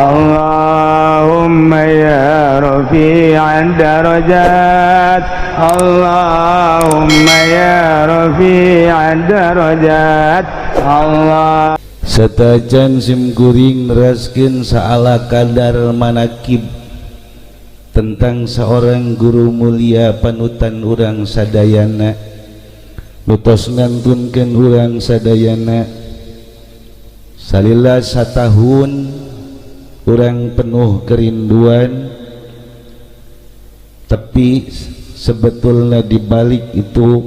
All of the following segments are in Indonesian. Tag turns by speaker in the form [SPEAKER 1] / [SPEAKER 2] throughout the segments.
[SPEAKER 1] Allahumma ya rafi'ad darajat, Allahumma ya rafi'ad darajat. Allah
[SPEAKER 2] setajan simkuring neraskeun saala kadar manakib tentang seorang guru mulia panutan urang sadayana, nutos ngantunkeun urang sadayana salila satahun urang penuh kerinduan, tapi sebetulnya dibalik itu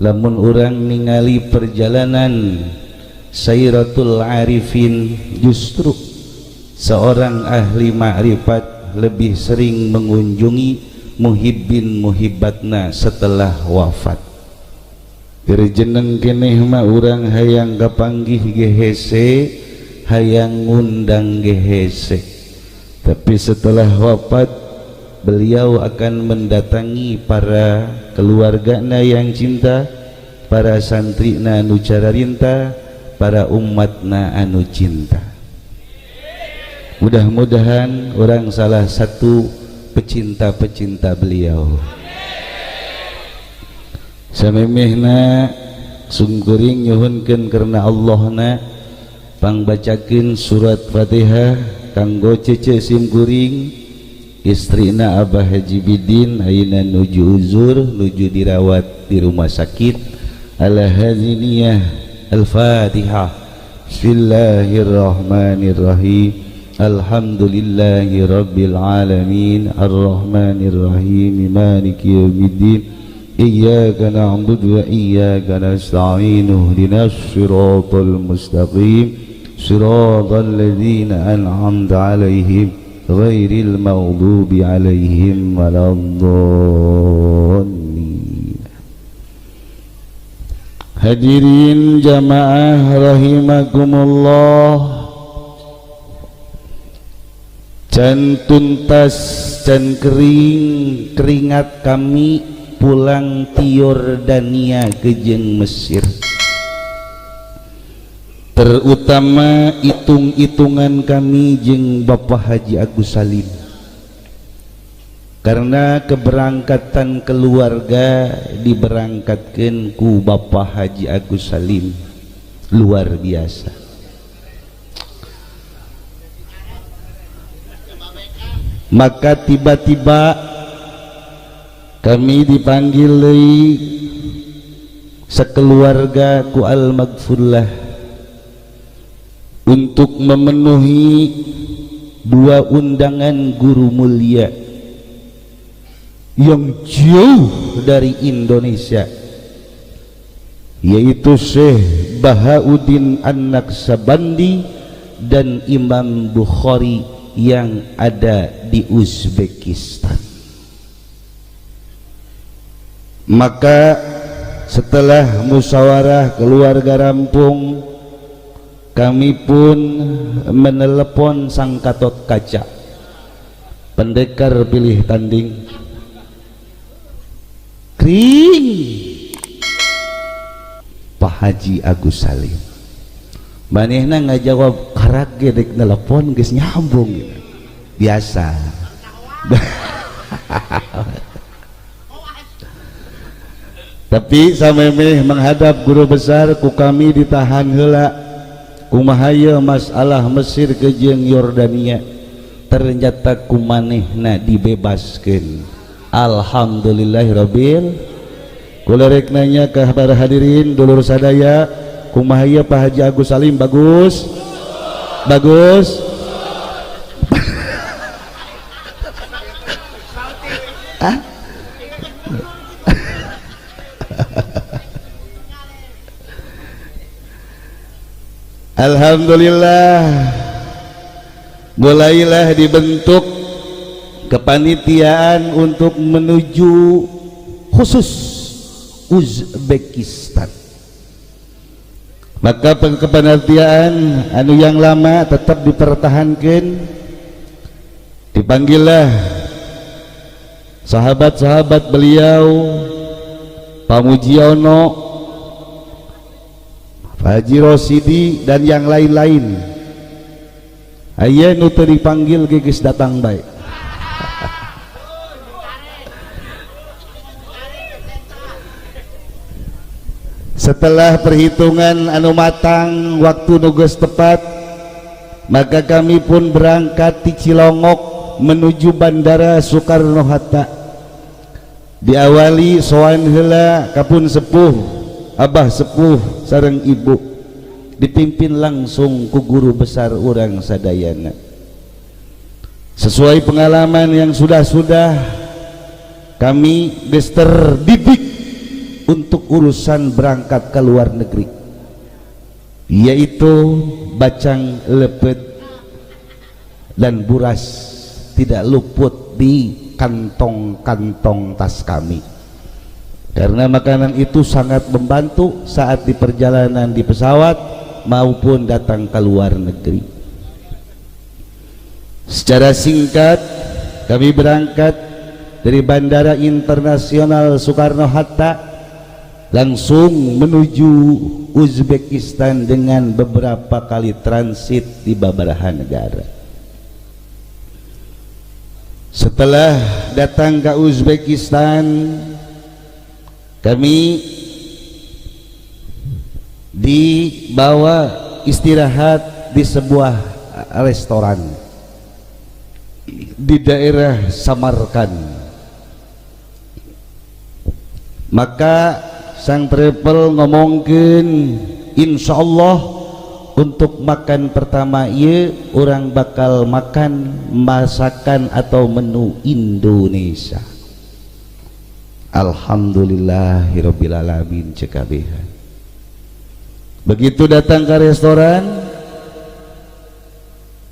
[SPEAKER 2] lamun urang ningali perjalanan Sayratul Arifin, justru seorang ahli ma'rifat lebih sering mengunjungi muhibbin muhibbatna setelah wafat. Gerjeneng keneh mah urang hayang kapanggih gehese, hayang ngundang gehese, tapi setelah wafat beliau akan mendatangi para keluargana yang cinta, para santrina anu cararinta, para umatna anu cinta. Mudah-mudahan orang salah satu pecinta-pecinta beliau. Samemehna sungkuring nyuhunkeun karena Allahna pangbacakeun surat Fatihah kanggo cece simkuring istrina Abah Haji Bidin ayeuna nuju uzur, nuju dirawat di rumah sakit. Ala hadziniyah al-Fatihah. Bismillahirrahmanirrahim. Alhamdulillahi rabbil alamin, arrahmanir rahim, maliki yaumiddin, iyyaka na'budu wa iyyaka nasta'in, ihdinas siratal mustaqim, siratal ladzina an'amta 'alaihim ghairil maghdubi 'alaihim waladdallin. Hadirin jamaah rahimakumullah, can tuntas can kering keringat kami pulang ti Yordania ke jeung Mesir, terutama hitung-hitungan kami jeung Bapak Haji Agus Salim, karena keberangkatan keluarga diberangkatkan ku Bapak Haji Agus Salim luar biasa. Maka tiba-tiba kami dipanggil sekeluarga ku Al-Maghfurlah untuk memenuhi dua undangan guru mulia yang jauh dari Indonesia, yaitu Syekh Bahauddin An-Naqsabandi dan Imam Bukhari yang ada di Uzbekistan. Maka setelah musyawarah keluarga rampung, kami pun menelepon sang Gatot Kaca, pendekar pilih tanding, kring Pak Haji Agus Salim. Manehna ngajawab karak gedek telepon geus nyambung gitu. Biasa. Tapi samemeh menghadap guru besar ku kami ditahan heula kumaha ieu masalah Mesir ke jeung Yordania, ternyata ku manehna dibebaskeun. Alhamdulillahirabbil. Kula rek nanya ka para hadirin dulur sadaya, kumaha ieu Pak Haji Agus Salim? Bagus? Bagus? Ah? Alhamdulillah, mulailah dibentuk kepanitiaan untuk menuju khusus Uzbekistan. Maka kepanitiaan anu yang lama tetap dipertahankan. Dipanggillah sahabat-sahabat beliau, Pak Mujiono, Haji Rosidi dan yang lain-lain aya nu teu dipanggil ge geus datang bae. Setelah perhitungan anu matang, waktu nu geus tepat, maka kami pun berangkat di Cilongok menuju Bandara Soekarno-Hatta. Diawali soan heula kapun sepuh, abah sepuh sareng ibu, dipimpin langsung ku guru besar urang sadayana. Sesuai pengalaman yang sudah-sudah, kami geus terdidik untuk urusan berangkat ke luar negeri, yaitu bacang lepet dan buras tidak luput di kantong-kantong tas kami, karena makanan itu sangat membantu saat di perjalanan di pesawat maupun datang ke luar negeri. Secara singkat, kami berangkat dari Bandara Internasional Soekarno-Hatta langsung menuju Uzbekistan dengan beberapa kali transit di beberapa negara. Setelah datang ke Uzbekistan, kami dibawa istirahat di sebuah restoran di daerah Samarkand. Maka sang travel ngomongkeun, insyaallah untuk makan pertama ieu orang bakal makan masakan atau menu Indonesia. Alhamdulillahirabbil alamin cekabehan. Begitu datang ke restoran,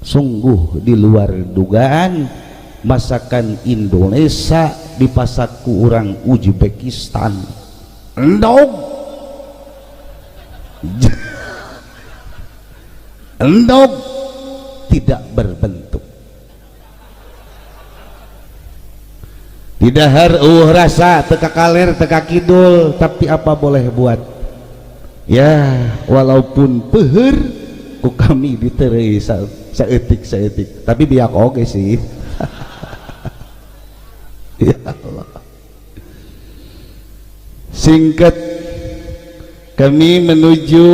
[SPEAKER 2] sungguh di luar dugaan, masakan Indonesia dipasak ku orang Uzbekistan. Endog endog tidak berbentuk, didahar rasa teka kaler teka kidul, tapi apa boleh buat ya, walaupun peuheur ku kami diterei saeutik tapi biak oge sih. Ya Allah. Singkat, kami menuju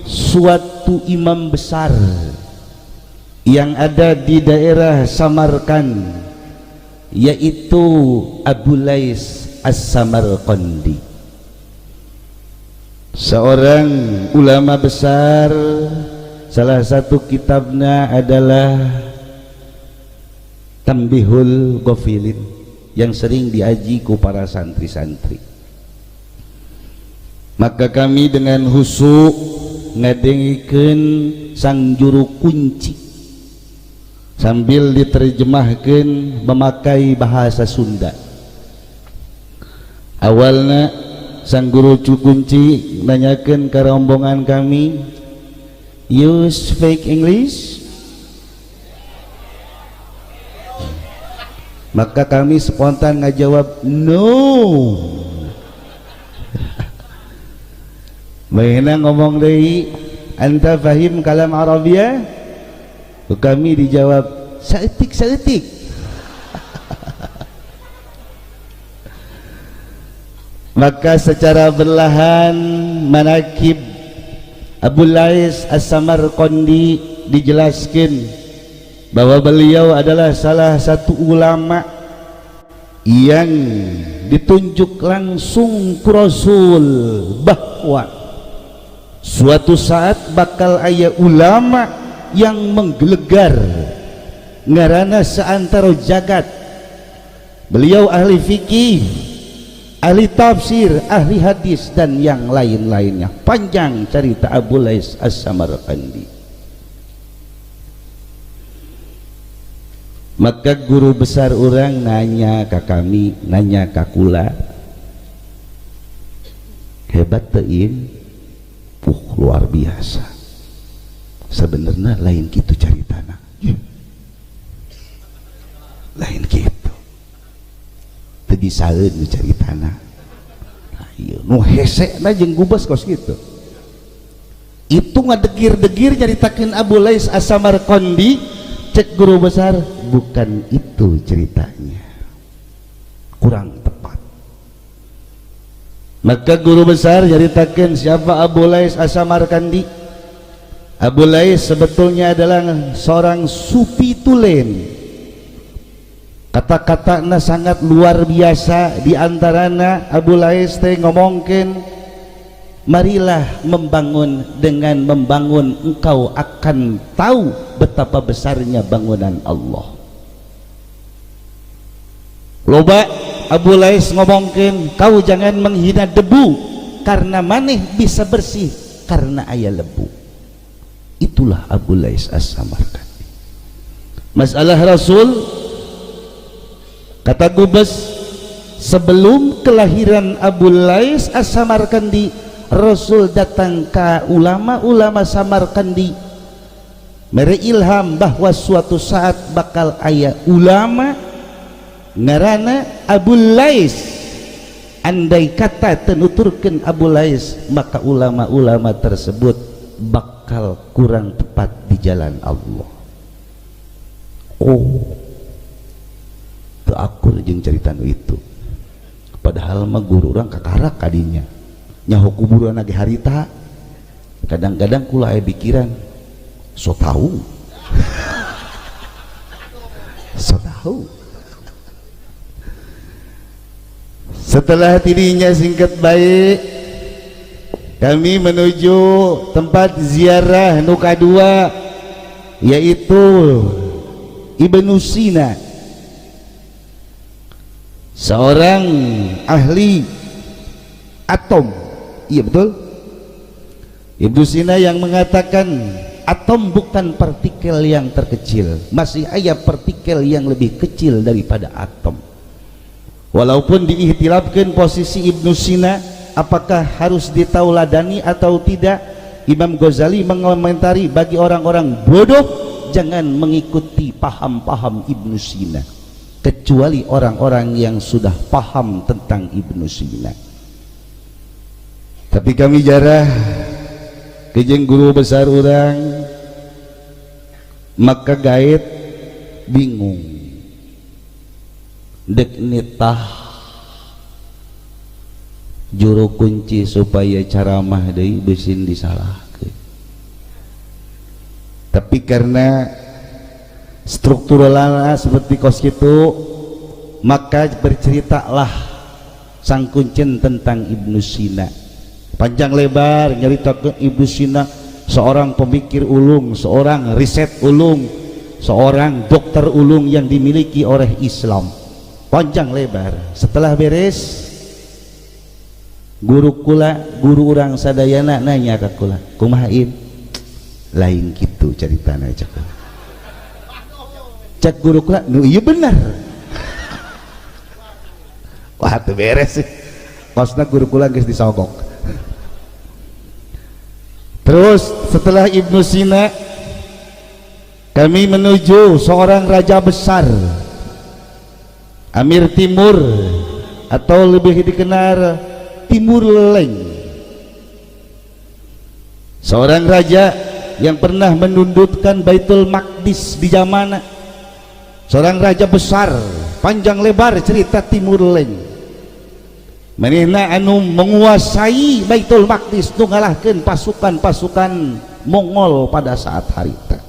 [SPEAKER 2] suatu imam besar yang ada di daerah Samarkand, yaitu Abu Lais As-Samarqandi, seorang ulama besar. Salah satu kitabnya adalah Tambihul Ghafilin yang sering diaji ku para santri-santri. Maka kami dengan husuk ngadengikeun sang juru kunci sambil diterjemahkan memakai bahasa Sunda. Awalnya sang guru kunci nanyakan ke rombongan kami, "You speak English?" Maka kami spontan ngajawab, "No." Baina ngomong deui, "Anta fahim kalam Arabia?" Kami dijawab, "Saeutik." Maka secara berlahan manakib Abu Lais As-Samarqandi dijelaskan bahwa beliau adalah salah satu ulama yang ditunjuk langsung ku Rasul bahwa suatu saat bakal aya ulama yang menggelegar ngarana seantero jagat. Beliau ahli fikih, ahli tafsir, ahli hadis dan yang lain-lainnya. Panjang cerita Abu Lais As-Samarqandi. Maka guru besar orang nanya ke kami, nanya ke kula, "Hebat teuing?" Luar biasa. Sebenarnya lain gitu caritana. Lain gitu. Teu disaeun caritana. Nu hese na jeung gubes kos gitu. itu ngadegir-degir nyaritakeun Abu Lais As-Samarqandi. Cek guru besar, bukan itu ceritanya, kurang tepat. Maka guru besar nyaritakeun siapa Abu Lais As-Samarqandi. Abu Lais sebetulnya adalah seorang sufi tulen. Kata-katanya sangat luar biasa. Di antaranya Abu Lais teh ngomongkeun, marilah membangun, dengan membangun engkau akan tahu betapa besarnya bangunan Allah. Loba Abu Lais ngomongkeun, kau jangan menghina debu, karena maneh bisa bersih karena aya lebu. Itulah Abu Lais As-Samarqandi. Masalah Rasul, kata Gubes, sebelum kelahiran Abu Lais As-Samarqandi, Rasul datang ke ulama-ulama Samarqandi, mere ilham bahwa suatu saat bakal aya ulama ngarana Abu Lais. Andai kata tenuturkeun Abu Lais, maka ulama-ulama tersebut bakal kurang tepat di jalan Allah. Oh, teu akur jeung carita nu itu. Padahal mah guru urang kakarak kadinya. Nyaho kuburan lagi harita, kadang-kadang kula aya pikiran, so tahu so tahu. Setelah tidinya singkat baik, kami menuju tempat ziarah nu kadua, yaitu Ibnu Sina, seorang ahli atom. Iya betul, Ibnu Sina yang mengatakan atom bukan partikel yang terkecil, masih ada partikel yang lebih kecil daripada atom. Walaupun diihtilafkan posisi Ibnu Sina apakah harus ditauladani atau tidak, Imam Ghazali mengomentari, bagi orang-orang bodoh jangan mengikuti paham-paham Ibnu Sina, kecuali orang-orang yang sudah paham tentang Ibnu Sina. Tapi kami jarah kejeng guru besar orang, maka gaet bingung dek nitah juru kunci supaya ceramah deui beusin disalahkeun. Tapi karena strukturalna seperti kos kitu, maka berceritalah sang kuncen tentang Ibnu Sina. Panjang lebar nyaritakeun Ibnu Sina, seorang pemikir ulung, seorang riset ulung, seorang dokter ulung yang dimiliki oleh Islam. Panjang lebar. Setelah beres, guru kula, guru orang sadayana nanya ke kula, kumaha Im? Lain gitu caritana cek. Cek guru kula, nu iya bener. Wah tuh beres sih. Kosna guru kula geus disogok. Terus setelah Ibnu Sina, kami menuju seorang raja besar, Amir Timur, atau lebih dikenal Timur Leng, seorang raja yang pernah menundukkan Baitul Maqdis di zamanna, seorang raja besar. Panjang lebar cerita Timur Leng, manehna anu menguasai Baitul Maqdis, nu ngalahkeun pasukan-pasukan Mongol pada saat harita.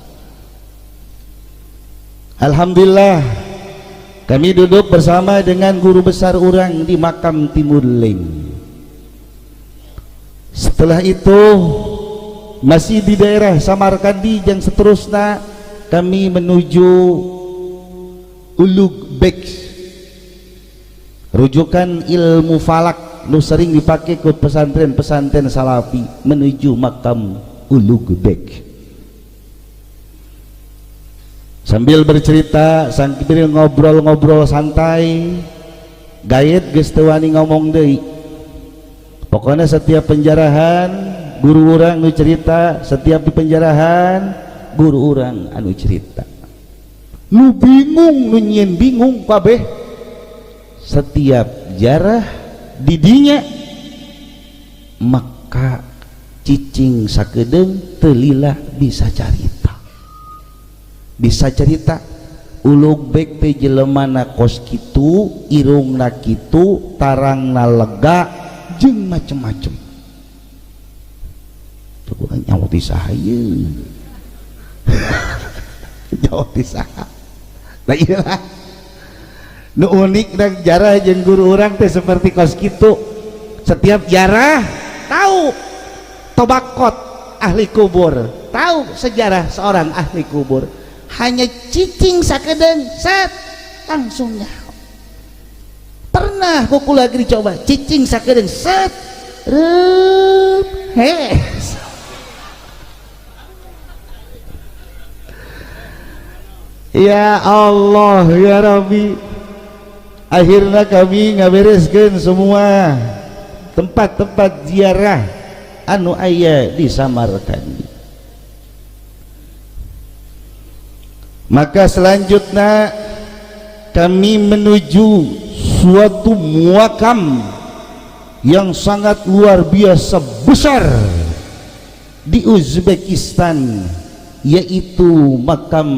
[SPEAKER 2] Alhamdulillah kami duduk bersama dengan guru besar orang di makam Timur Leng. Setelah itu masih di daerah Samarkandi yang seterusnya, kami menuju Ulug Bek, rujukan ilmu falak nu sering dipakai ke pesantren-pesantren salafi, menuju makam Ulug Bek. Sambil bercerita, sambil ngobrol-ngobrol santai, gaet geus teu wani ngomong deui. Pokoknya setiap penjarahan guru orang nu cerita, setiap di penjarahan guru orang anu cerita. Nu bingung, nu nyieun bingung kabeh. Setiap jarah didinya, maka cicing sakedeung teu lila bisa carita ulug bek teh jelemana kos kitu irungna kitu tarangna lega jeung macem-macem tuh nyawa ti saha ieu nyawa ti saha da ieu lah nu unik dan jarah jeung guru urang teh seperti kos kitu setiap jarah tahu tobakot ahli kubur tahu sejarah seorang ahli kubur hanya cicing sakedeung set langsung nyaho pernah kuku lagi dicoba cicing sakedeung set reup hes ya Allah ya Rabbi akhirnya kami ngabereskeun semua tempat-tempat ziarah anu aya di Samarkand. Maka selanjutnya kami menuju suatu muakam yang sangat luar biasa besar di Uzbekistan, yaitu makam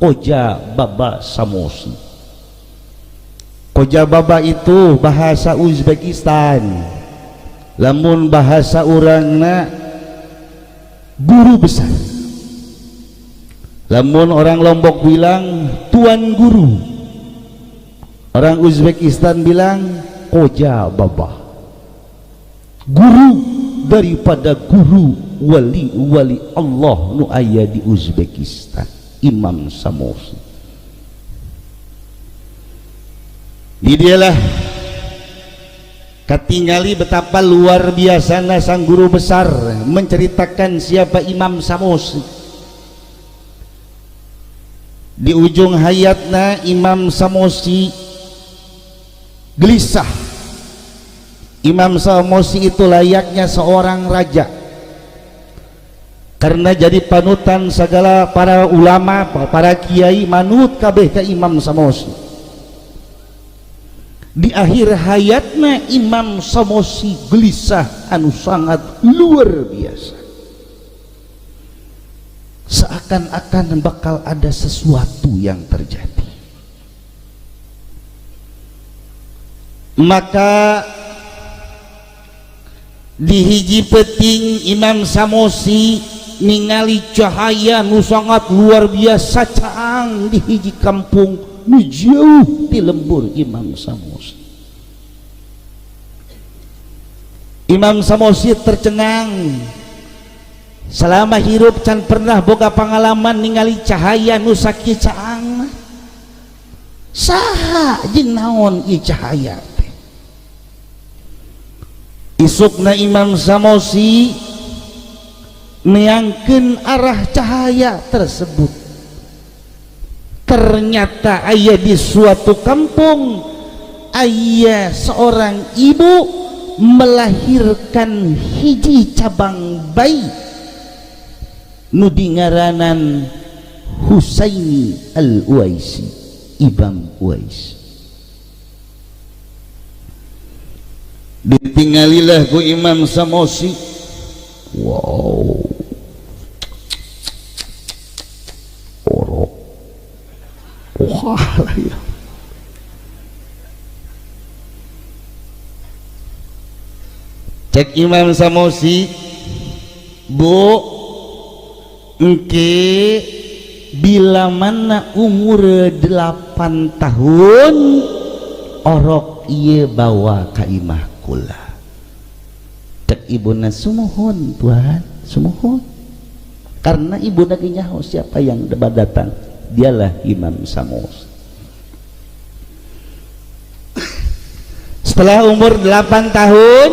[SPEAKER 2] Koja Baba Samosi. Koja Baba itu bahasa Uzbekistan, lamun bahasa urangna guru besar, lamun orang Lombok bilang tuan guru, orang Uzbekistan bilang Koja Baba, guru daripada guru wali-wali Allah nu aya di Uzbekistan, Imam Samosi. Di dialah katingali betapa luar biasana sang guru besar menceritakan siapa Imam Samosi. Di ujung hayatna Imam Samosi gelisah. Imam Samosi itu layaknya seorang raja, karena jadi panutan segala para ulama, para kiai manut kabeh ka Imam Samosi. Di akhir hayatna Imam Samosi gelisah anu sangat luar biasa, seakan-akan bakal ada sesuatu yang terjadi. Maka di hiji peting Imam Samosi ningali cahaya nu sangat luar biasa caang di hiji kampung nu jauh di lembur Imam Samosi. Imam Samosi tercengang, selama hirup can pernah boga pengalaman ningali cahaya nu sakieu caang. Saha jeung naon ieu cahaya teh? Isukna Imam Samosi meangkeun arah cahaya tersebut. Ternyata aya di suatu kampung aya seorang ibu melahirkan hiji cabang bayi nu dingaranan Husaini Al-Uwaisi, Imam Uwais. Ditinggalilah ku Imam Samosi. Wow, orok wah ya. Cek Imam Samosi, Bu, engke bila mana umur 8 tahun orok ieu bawa ka imah kula. Cek ibuna, sumuhun Tuhan, sumuhun. Karena ibuna ge nyaho siapa yang datang, dialah Imam Samosi. Setelah umur 8 tahun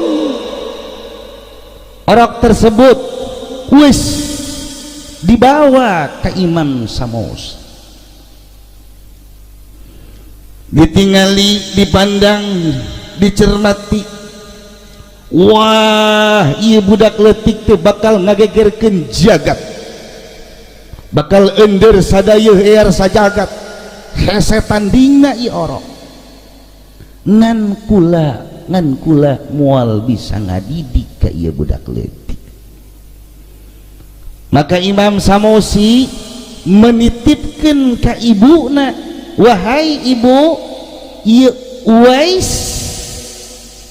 [SPEAKER 2] orok tersebut wis dibawa ke Imam Samosi, ditingali, dipandang, dicermati. Wah, ieu budak leutik teh bakal ngagegerkeun jagat, bakal ender sadayeuh ear sajagat, hese tandingna ieu orok. Ngan kula moal bisa ngadidik ka ieu budak leutik. Maka Imam Samosi menitipkan ke ibuna, wahai ibu, ieu Uwais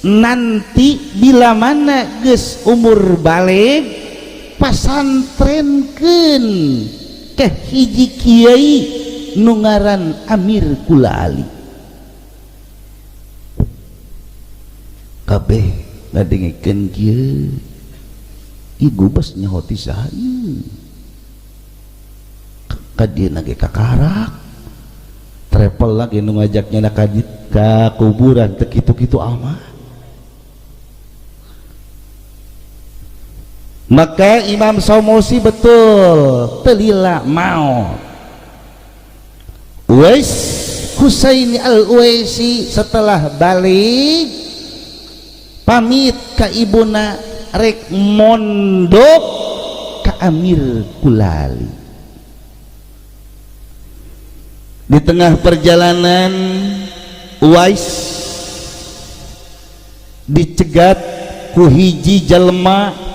[SPEAKER 2] nanti bila mana geus umur baleg pasantrenkeun ke hiji kiai nu ngaran Amir Kula Ali. Kabeh ngadengikeun kieu ibu bas nyahoti saha ieu ka dieu ge kakarak travel lagi nu ngajaknya ka kuburan teu kitu-kitu amat. Maka Imam Samosi betul telila maut. Uwais Husaini al-Uwaisi setelah balik pamit ka ibuna rek mondok ka Amir Kula Ali. Di tengah perjalanan Uwais dicegat ku hiji jelema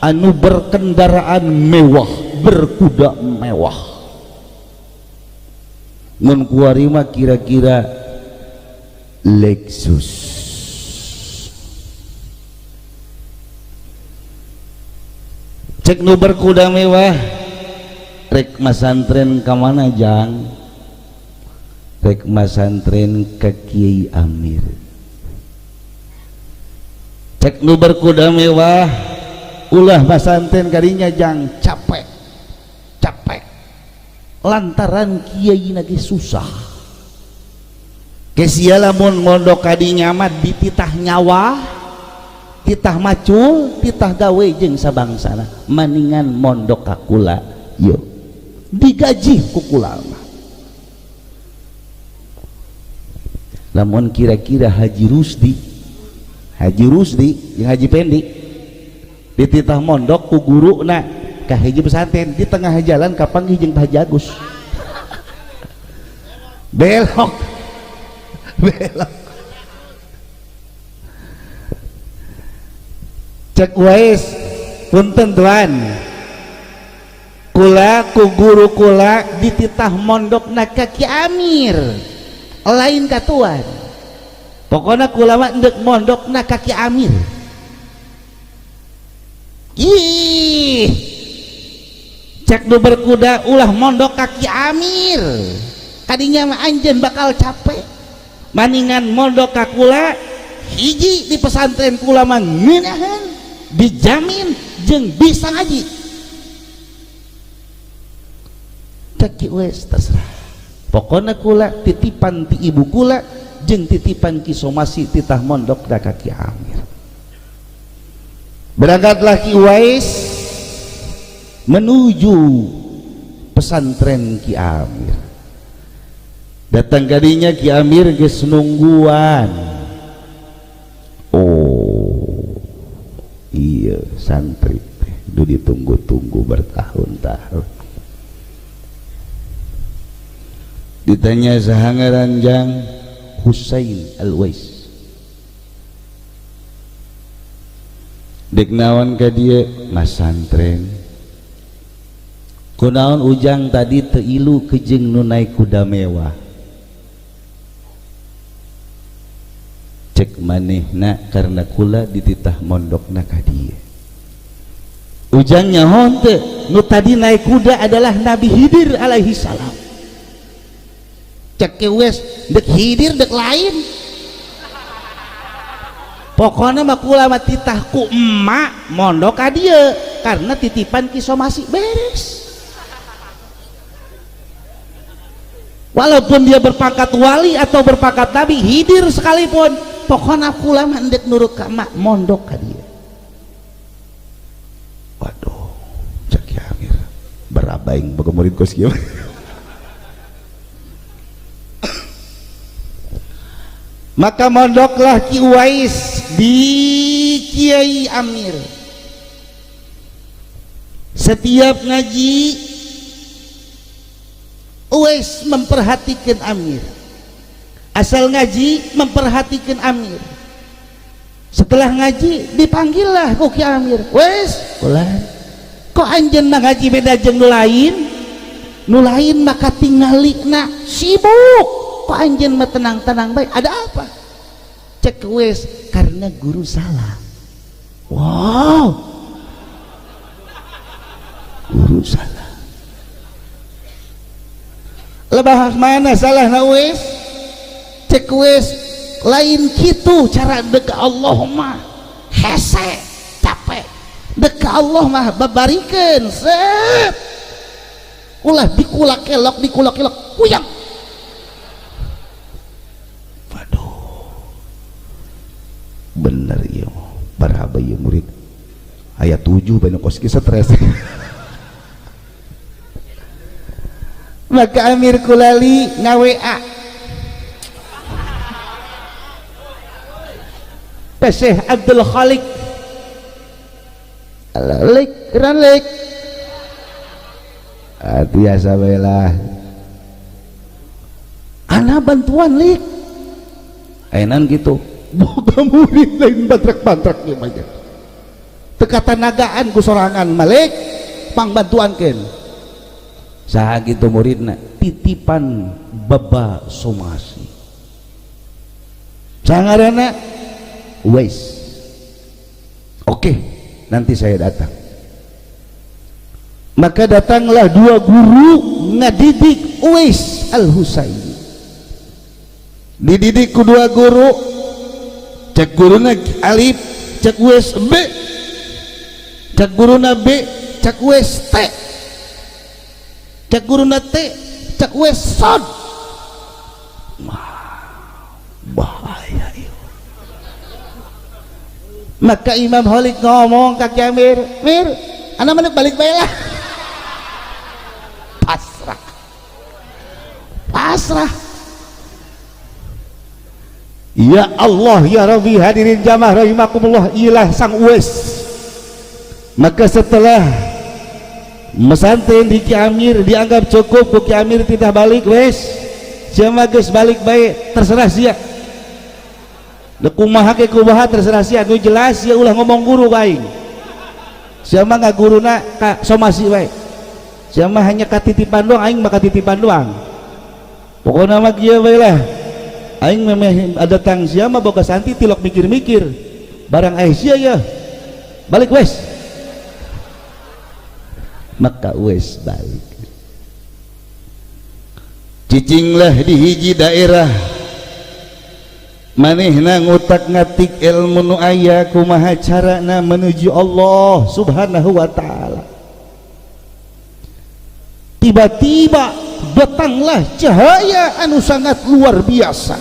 [SPEAKER 2] anu berkendaraan mewah, berkuda mewah. Mun kuari mah kira-kira Lexus. Cek nu berkuda mewah rek masantren ka mana jang? Rek masantren ke Kiai Amir. Cek nu berkuda mewah ulah masantren kadinya jang capek lantaran kiai lagi susah kesia lamun mondok kadinya mah dititah nyawa, titah macul, titah gawe jeung sabangsana, maningan mondok ka kula yo digaji ku kula mah. Lamun kira-kira Haji Rusdi yang Haji Pendi dititah mondok ku guru na ka hiji pesantren di tengah jalan kapanggih jeung Haji Agus belok cek Uwais punten tuan kula ku guru kula dititah mondok na ka Ki Amir lain ka tuan, pokoknya kula mah endek mondok na ka Ki Amir. Ih, cek nu berkuda ulah mondok ka Ki Amir kadinya mah anjeun bakal capek, maningan mondok ka kula hiji di pesantren kula mah ngeunaheun dijamin jeung bisa ngaji. Cek Ki Uwais terserah, pokoknya kula titipan ti ibu kula jeung titipan Ki Somasi titah mondok da ka Ki Amir. Berangkatlah Ki Uwais menuju pesantren Ki Amir. Datang kadinya Ki Amir geus nungguan. Oh iya santri du ditunggu-tunggu bertahun-tahun. Ditanya saha ngaran jang? Husain al-Uwais. Dek naon ka dieu? Masantren. Kunaon ujang tadi teu ilu ke jeung nu naik kuda mewah? Cek manehna karena kula dititah mondokna ka dieu. Ujang nyaho teu? Nu tadi naik kuda adalah Nabi Khidir alaihi salam. Cek Ki Uwais dek Khidir dek lain. Pokoknya mah kula mah titah ku emak mondok ka dieu karena titipan Ki Somasi beres. Walaupun dia berpangkat wali atau berpangkat nabi Khidir sekalipun, pokoknya kula mah endek nurut ka emak mondok ka dieu. Waduh, cek Ki Amir berabaing boga murid kos kieu. Maka mondoklah Ki Uwais di Kiai Amir. Setiap ngaji Uwais memperhatikan Amir, asal ngaji memperhatikan Amir. Setelah ngaji dipanggillah ku Ki Amir, Uwais, ulah kok anjeunna ngaji beda jeung nu lain maka tinggalina sibuk, kok anjeun mah tenang-tenang baik, ada apa? Cek wes karena guru salah. Wow, guru salah. Lebah mana salah na wes? Cek wes lain kitu cara dek Allah mah hese capek, dek Allah mah babarikeun set ulah dikulak kelok kuyang. Waduh, bener ya baraba ya murid ayat 7 banu koski stres. Maka Amir Kulali ngawa Syekh Abdul Khalik Lik biasa belah anak bantuan Lik enan gitu boga murid lain bantrak-bantrak ya banyak teka tanagaan ku sorangan Malik pang bantuankeun saha gitu muridna titipan Baba Somasi sangarana Uwais. Oke, nanti saya datang. Maka datanglah dua guru ngadidik Uwais Al-Husaini. Dididik kedua guru, cek guruna alif, cek Uwais B, cek guruna B, cek Uwais T, cek guruna T, cek Uwais Sod. Bahaya itu. Maka Imam Khalik ngomong ke Amir, Mir, anak mana balik baiklah. Pasrah. Ya Allah ya Rabbi, hadirin jamaah rahimakumullah, ilah sang Uwais. Maka setelah mesantren di Ki Amir dianggap cukup, Ki Amir tidak balik wes, siapa geus balik baik terserah sia. Kumaha ke kumaha terserah sia, nu jelas ya ulah ngomong guru baik. Siapa nggak guruna ka somasi baik. Siapa hanya katitipan doang, aing mah katitipan doang. Pokoknya mah kieu bae lah. Aing memeh datang siapa boga santi tilok mikir-mikir. Barang sia ya. Balik wes. Maka wes balik. Cicinglah di hiji daerah. Manehna ngutak ngatik ilmu nu aya kumaha carana menuju Allah Subhanahu wa taala. Tiba-tiba datanglah cahaya anu sangat luar biasa.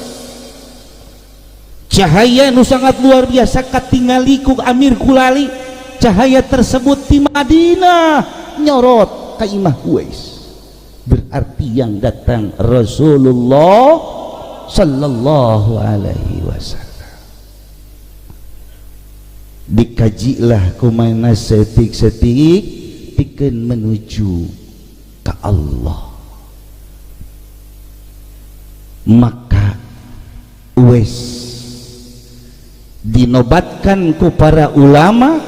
[SPEAKER 2] Cahaya anu sangat luar biasa katingali ku Amir Kulali. Cahaya tersebut di Madinah nyorot ka Imah Uwais. Berarti yang datang Rasulullah sallallahu alaihi wasallam. Dikajilah kumaha setik-setik pikeun menuju ke Allah. Maka Uwais dinobatkan ku para ulama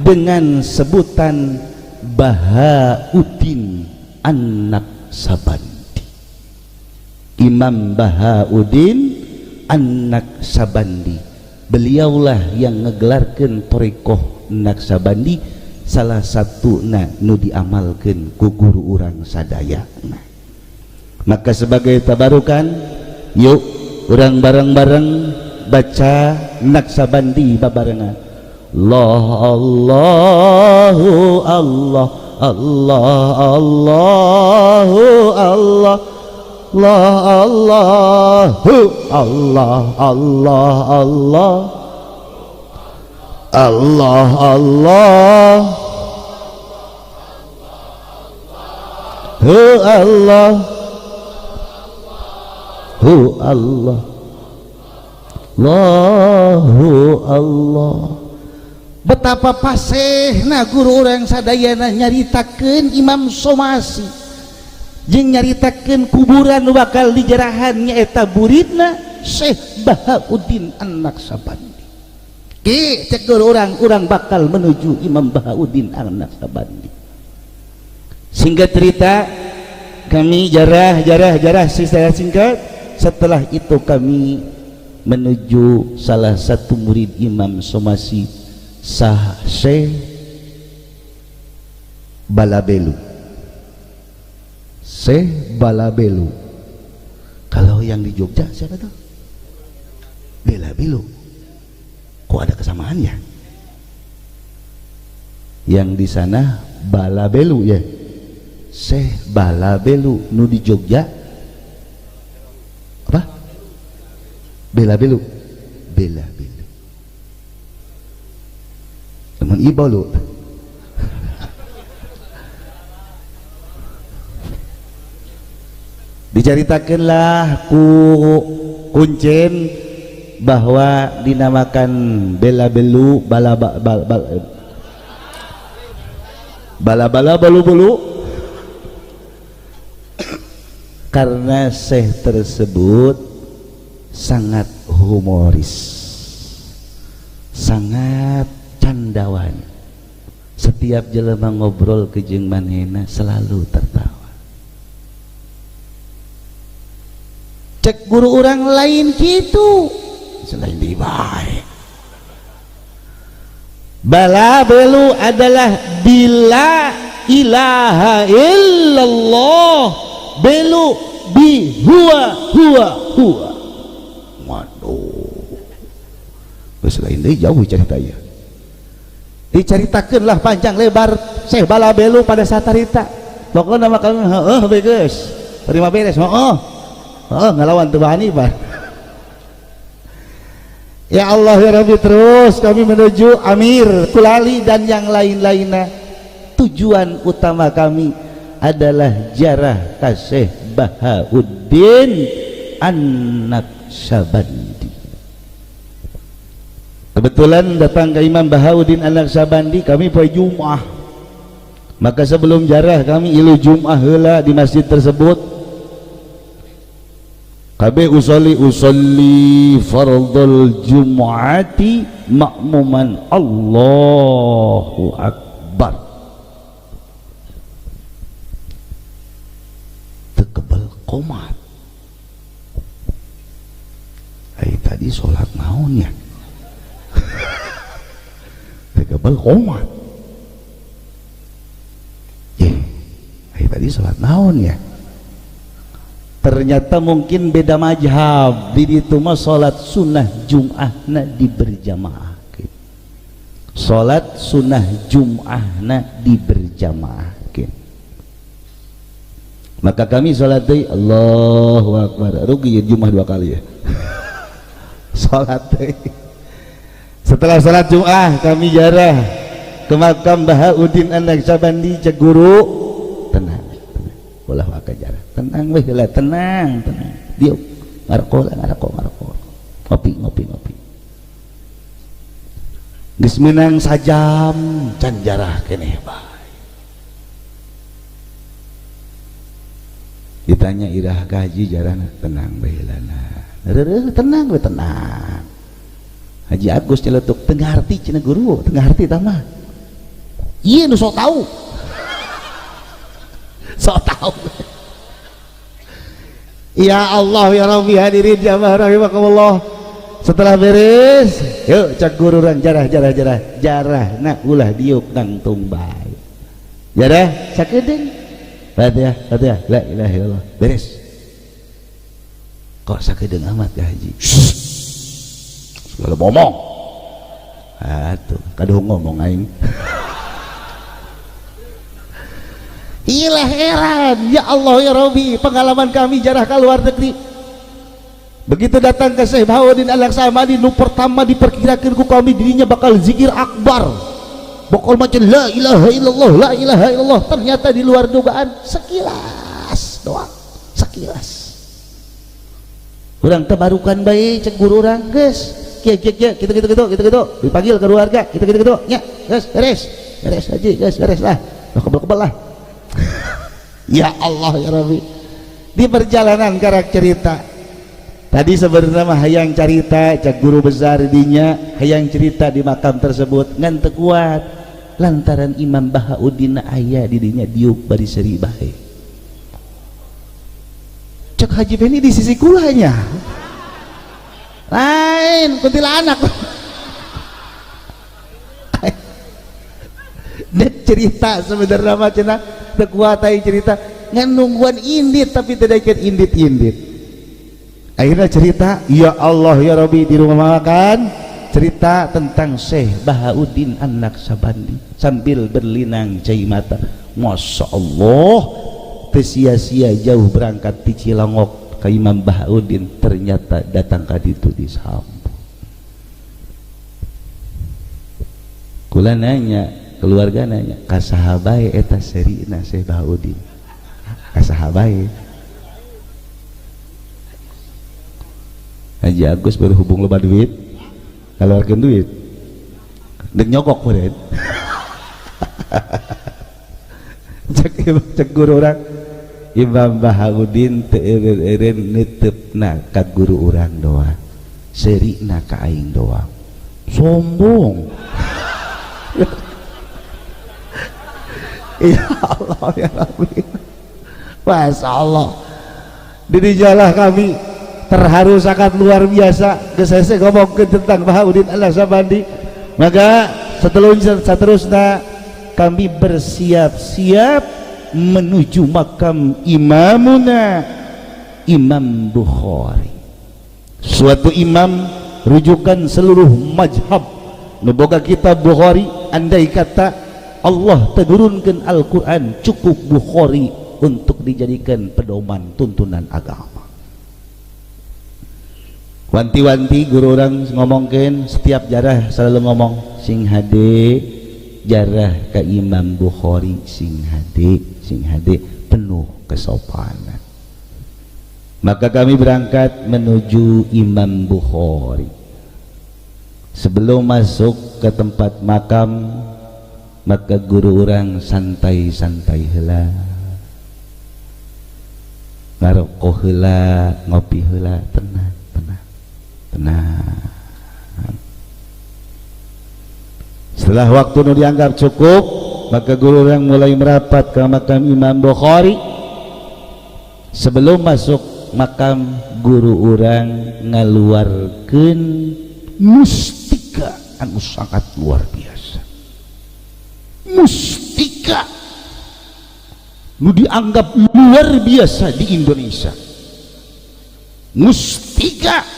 [SPEAKER 2] dengan sebutan Bahauddin An-Naqsabandi. Imam Bahauddin An-Naqsabandi, beliaulah yang ngegelarkan Thariqah Naqsabandi, salah satu nu diamalkan ku guru urang sadaya. Maka sebagai tabarukan, yuk urang bareng-bareng baca Naqsabandi babarengan. Allahu Allah Allah Allahu Allah Allahu Allah Allah Allah Allah Allah hu Allah hu Allah Allahu Allah. Betapa pasehna guru urang sadayana nyaritakeun Imam Somasi jeung nyaritakeun kuburan bakal dijerahan nyaeta buridna Syekh Bahauddin An-Naqsabandi. Ki cek guru orang bakal menuju Imam Bahauddin An-Naksabandi. Singkat cerita, kami jarah secara singkat. Setelah itu kami menuju salah satu murid Imam Somasi, Sah Syekh Balabelu. Syekh Balabelu. Kalau yang di Jogja siapa tuh? Belabelu. Kok ada kesamaannya? Yang di sana Balabelu ya. Syekh Balabelu. Nu di Jogja apa? Belabelu. Teman ibu lu. Diceritakanlah ku kuncen bahwa dinamakan Belabelu bala bulu karena syekh tersebut sangat humoris, sangat candawan. Setiap jelema ngobrol ke jeung manehna selalu tertawa. Cek guru orang lain gitu selain di baik. Balabelu adalah bila ilaha illallah, belu bi huwa. Waduh, selain itu jauh ceritanya. Diceritakanlah panjang lebar Syekh Balabelu pada saat harita. Pokoknya nama kami beres, terima beres, ngelawan tuh bahani Pak. Ya Allah ya Rabbi, terus kami menuju Amir, Kulali dan yang lain-lainnya. Tujuan utama kami adalah ziarah ka Syekh Bahauddin An-Naksabandi. Kebetulan datang ke Imam Bahauddin An-Naksabandi kami pada Jum'ah. Maka sebelum ziarah kami ilu Jum'ah heula di masjid tersebut. Kabeh usolli fardhul jumu'ati makmuman Allahu Akbar. Tekebel qomat. Tadi sholat naon ya? Tekebel qomat. Tadi sholat naon ya? Ternyata mungkin beda mazhab. Di itu mah salat sunnah Jum'ahna diberjamaah. Salat sunnah Jum'ahna diberjamaah. Maka kami salat deui Allahu Akbar. Rugi ya Jum'ah 2 kali ya. Salat deui. Setelah salat Jum'ah kami ziarah ke makam Bahauddin An-Naksabandi cek guru. Tenang. Ulah wae jarak. Tenang weh lah, tenang. Diuk. Ngaroko. Ngopi. Geus meunang sajam can jarah keneh bae. Ditanya irah gaji jarana, tenang bae lana. Tenang. Haji Agus celetuk tengah arti cenah guru, tengah arti tah mah. Ieu nu sok tahu. Ya Allah ya Rabbi, hadirin jamaah rahimakumullah. Setelah beres, yuk cek guru orang jarah nak ulah diuk nangtung bae. Jarah sakedeung. Fatihah, la ilaha illallah. Beres. Kok sakedeung amat ya Haji? Segala ngomong. Atuh, kaduh ngomong aing. Ilah heran, ya Allah ya Rabbi, pengalaman kami jarah ke luar negeri. Begitu datang ke Syekh Bahauddin An-Naksabandi, nu pertama diperkirakan ku kami dirinya bakal zikir akbar, bakal macam la ilaha illallah. Ternyata di luar dugaan, sekilas doang, sekilas. Urang tebarukan baik cek guru urang, geus gitu dipanggil ke keluarga, gitu nya geus beres Haji, geus beres lah, kebel lah. Ya Allah ya Rabbi, di perjalanan karak cerita tadi sebenarnya mah hayang carita cak guru besar dinya hayang cerita di makam tersebut ngan teu kuat lantaran Imam Bahauddin aya di dinya diuk bari seri bae cek Haji Beni di sisi kulanya lain kuntilanak dek cerita sebenarnya mah cenah teu kuat ai cerita ngan nungguan indit tapi tidak ikut indit-indit akhirnya cerita ya Allah ya Rabbi di rumah makan cerita tentang Syekh Bahauddin An-Naqsabandi sambil berlinang cai mata Masya Allah sia-sia jauh berangkat di Cilongok ke Imam Bahauddin ternyata datang ke ditu disambut kula nanya keluarga nanya kasahabae eta serina Syekh Bahauddin kasahabae Haji Agus berhubung loba duit keluarkan duit dek nyokok meureun cek guru urang Imam Bahauddin teu eureun neutepna ka guru urang doang serina ka aing doang sombong ya Allah ya Rabbi Masya Allah di jalah kami terharu sangat luar biasa gesese ngomongkeun tentang Bahauddin An-Naqsabandi maka seterusnya kami bersiap-siap menuju makam imamuna Imam Bukhari suatu imam rujukan seluruh mazhab nuboga kitab Bukhari andai kata Allah tegurunkan Al-Quran cukup Bukhari untuk dijadikan pedoman tuntunan agama wanti-wanti guru orang ngomongkan setiap jarah selalu ngomong sing hade jarah ke Imam Bukhari sing hade penuh kesopanan maka kami berangkat menuju Imam Bukhari sebelum masuk ke tempat makam maka guru orang santai-santai heula ngarokok heula ngopi heula tenang setelah waktu nu dianggap cukup maka guru orang mulai merapat ke makam Imam Bukhari sebelum masuk makam guru orang ngaluarkeun mustika anu sangat luar biasa mustika nu dianggap luar biasa di Indonesia mustika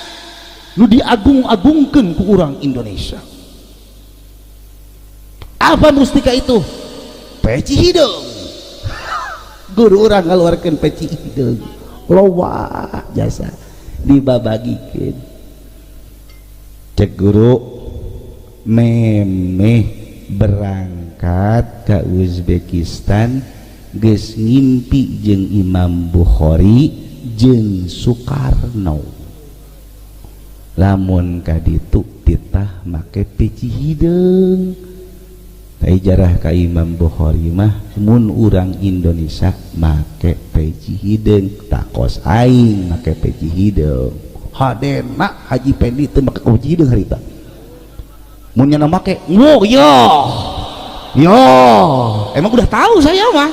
[SPEAKER 2] nu diagung-agungkan ku orang Indonesia apa mustika itu peci hidung guru orang ngaluarkeun peci hidung loba jasa dibabagikeun cek guru memeh berangkat ke Uzbekistan geus ngimpi jeung Imam Bukhari jeung Soekarno lamun kaditu titah make peci hidung jarah ka Imam Bukhari mah mun urang Indonesia make peci hidung takos aing make peci hidung hadena Haji Pendi teu make peci hidung harita mun nya make oh yo emang udah tahu saya mah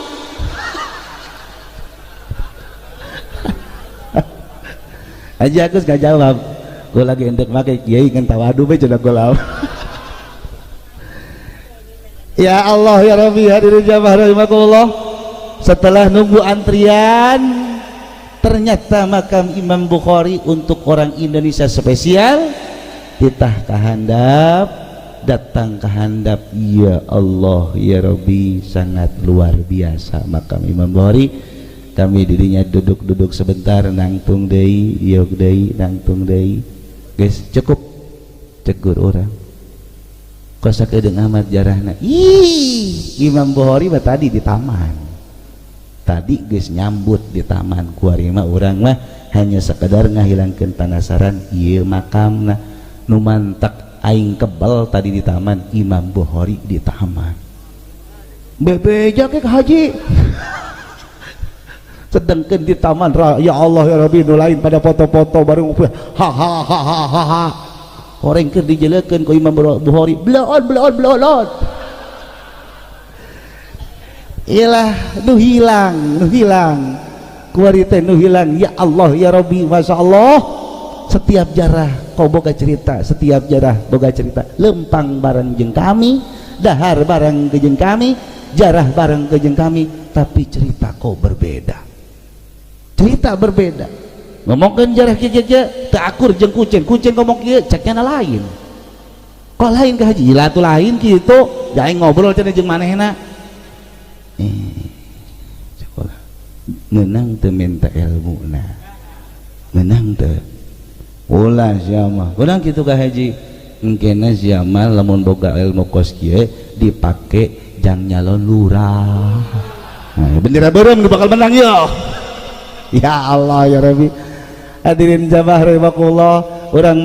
[SPEAKER 2] Haji Agus gak jawab gue lagi endek make kiai kan tawadu be cenah golau ya Allah ya Rabbi hadirin jamaah rahimakumullah setelah nunggu antrian ternyata makam Imam Bukhari untuk orang Indonesia spesial titah kahandap datang kahandap ya Allah ya Rabbi sangat luar biasa makam Imam Bukhari kami dirinya duduk-duduk sebentar nangtung deui yuk deui nangtung deui guys cukup cegur orang kosa keudeng amat jarahna Imam Bukhari mah tadi di taman tadi guys nyambut di taman kuari mah urang mah hanya sekedar ngahilangkeun penasaran ieu makamna nu mantak aing kebal tadi di taman Imam Bukhari di taman bebeja ke haji sedangkan di taman ya Allah ya Rabbi nu lain pada foto-foto bareng ha ha ha ha ha ha orang keur dijelekeun ku Imam Bukhari belon iyalah nu hilang kuari teh nu hilang ya Allah ya Rabbi Masya Allah setiap jarah kau boga cerita setiap jarah boga cerita lempang bareng jeung kami dahar bareng ke jeung kami jarah bareng ke jeung kami tapi cerita kau berbeda cerita berbeda ngomongkan jarah kieu teu akur jeung kucing ngomong kieu ceknya lain kok lain ka haji lah tuh lain kitu jaing ngobrol cenah jeung manehna coba menang teu minta ilmu na menang teu ulah siapa urang kitu ka haji engkena siapa lamun boga ilmu kos kieu dipake jang nyalon lurah nah, bendera beureum nu bakal menang ya ya Allah ya Rabbi hadirin jamaah rahimakumullah urang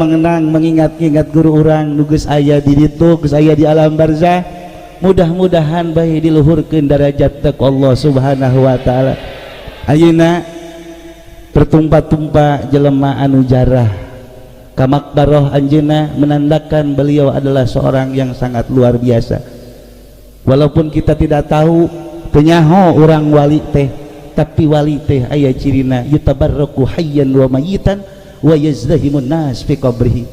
[SPEAKER 2] mengingat-ingat guru urang nu geus aya di ditu geus aya di alam barzah mudah-mudahan bae diluhurkeun darajat teh Allah Subhanahu wa taala ayeuna tertumpa-tumpa jelema anu jarah ka makbarah anjeunna menandakan beliau adalah seorang yang sangat luar biasa walaupun kita tidak tahu penyaho orang wali teh tapi wali teh aya cirina yutabarraku hayyan wa mayitan wa yazdahimun nas fi qabrihi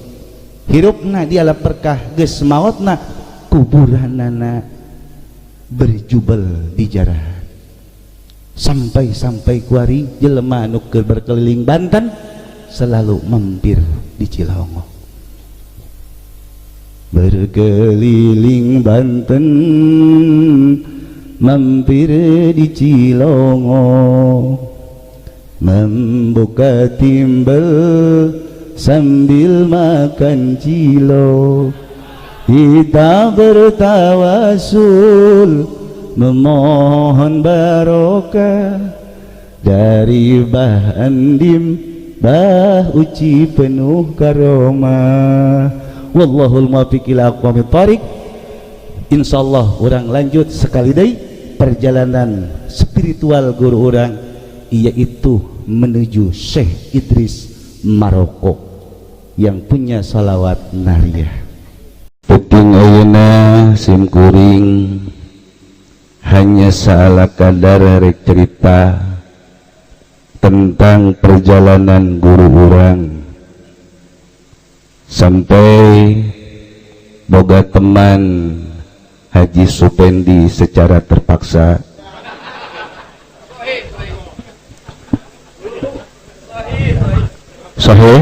[SPEAKER 2] hirupna di alam berkah geus maotna kuburanana berjubel di jarah sampai kuari jelema anu keur berkeliling Banten selalu mampir di Cilongo berkeliling Banten mampir di Cilongo membuka timbel sambil makan cilok kita bertawasul memohon barokah dari Bah Andim Bah Uci penuh karomah wallahul muwaffiq ila aqwamit thoriq. Insyaallah orang lanjut sekali deui perjalanan spiritual guru orang yaitu menuju Syekh Idris Maroko yang punya salawat nariyah. Penting ayeuna sim kuring hanya salah kadar rek cerita tentang perjalanan guru orang sampai boga teman Haji Supendi secara terpaksa sahih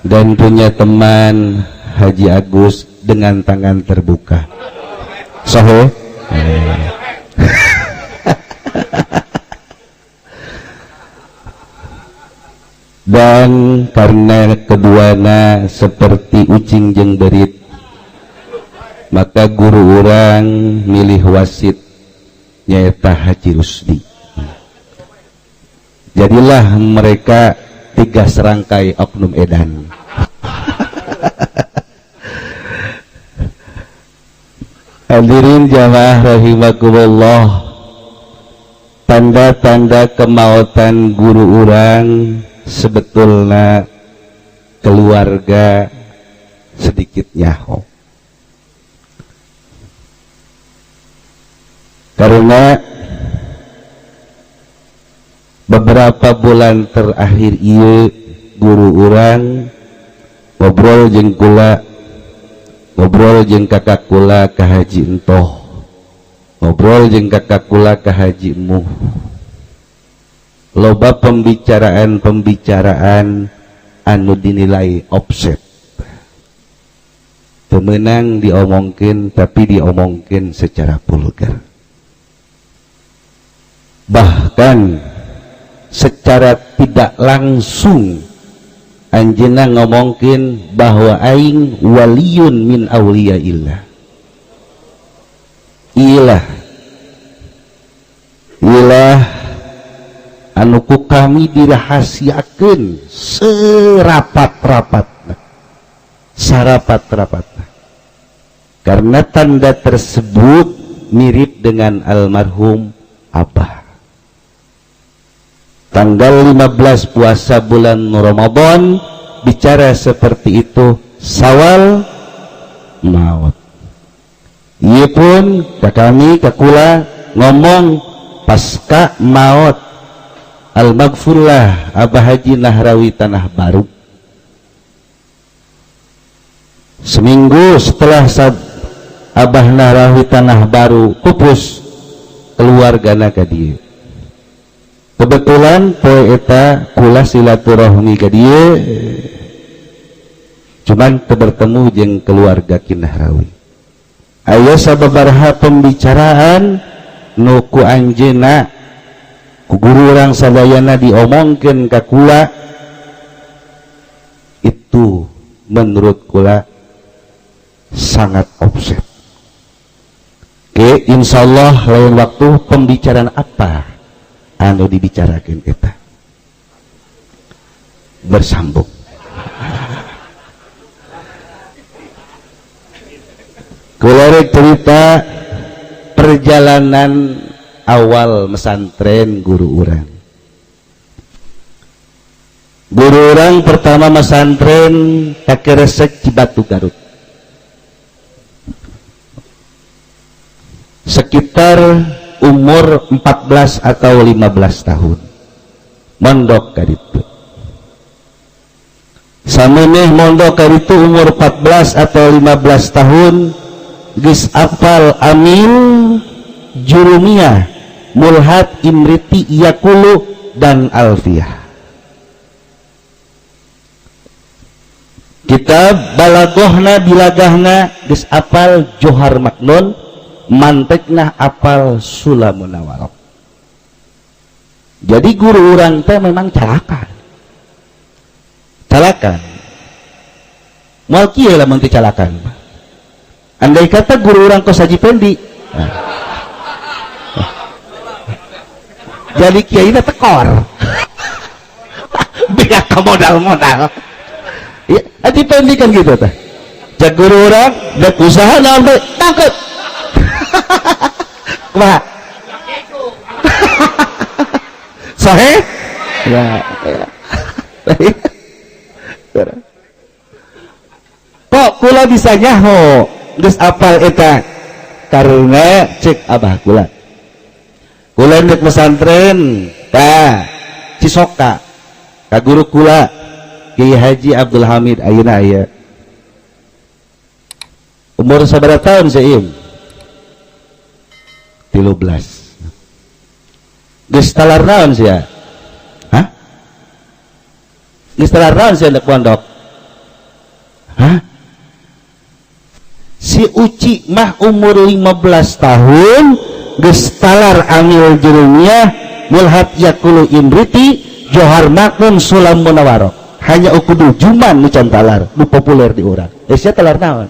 [SPEAKER 2] dan punya teman Haji Agus dengan tangan terbuka sahih dan karena keduana seperti ucing jeung berit maka guru orang milih wasit nyaeta Haji Rusdi. Jadilah mereka 3 serangkai oknum edan. Hadirin jamaah rahimakumullah, tanda-tanda kemautan guru orang sebetulnya keluarga sedikit nyaho karena beberapa bulan terakhir ieu guru orang ngobrol jeung kula ngobrol jeung kakak kula ka Haji Entoh ngobrol jeung kakak kula ka Haji Muh loba pembicaraan anu dinilai offset temenang diomongkin tapi diomongkin secara vulgar bahkan secara tidak langsung anjeunna ngomongkin bahwa aing waliyun min auliyaillah ilah anu ku kami dirahasiakeun sarapat-rapatna karena tanda tersebut mirip dengan almarhum Abah. Tanggal 15 puasa bulan Ramadan bicara seperti itu sawal maut. Iya pun kami kakula ngomong pasca maut al-maghfurlah Abah Haji Nahrawi Tanah Baru. Seminggu setelah Abah Nahrawi Tanah Baru pupus keluargana ka dieu. Kebetulan poe eta kula silaturahmi ka dieu cuman teu bertemu jeung keluarga Ki Nahrawi. Aya sababaraha pembicaraan nu ku anjeunna ku guru urang sadayana diomongkeun ka kula, itu menurut kula sangat offset. Oke, insyaallah lain waktu pembicaraan apa anu dibicarakeun eta bersambung. Kula rek cerita perjalanan awal mesantren guru urang. Guru urang pertama mesantren Kakeresek Cibatu Garut. Sekitar umur 14 atau 15 tahun. Mondok ka ditu. Samaneh mondok ka ditu umur 14 atau 15 tahun geus apal Amin, Jurumiyah, Mulhat, Imriti, Yakulu, dan Alfiyah. Kitab balagohna bilagahna geus apal Johar Maknun, mantekna apal Sulamun Nawarok. Jadi guru urang teh memang calakan. Calakan. Moal kieu lamun teu calakan. Andai kata guru urang kos Haji Pendi. Jadi kiai na tekor. Biar ke modal-modal. Ya, Haji Pendi kan gitu teh. Jak guru urang dek usaha naon bae tangkep. Kumaha? Sahih? Ya. Kok kula bisa nyaho geus apal eta karena cek abah kula. Kula dek pesantren ka Cisoka ka guru kula Kiai Haji Abdul Hamid ayeuna aya. Umur sabaraha tahun seueum? 13. Geus talar naon sia? Hah? Geus talar naon sia dek pondok? Hah? Si Uci mah umur 15 tahun geus talar Amil Jurumiyah, Mulhat, Yakulu, Imriti, Johar Maknun, Sulamun Nawarok. Hanya ukudu Juman nu can talar, nu populer di urang. Sia talar naon?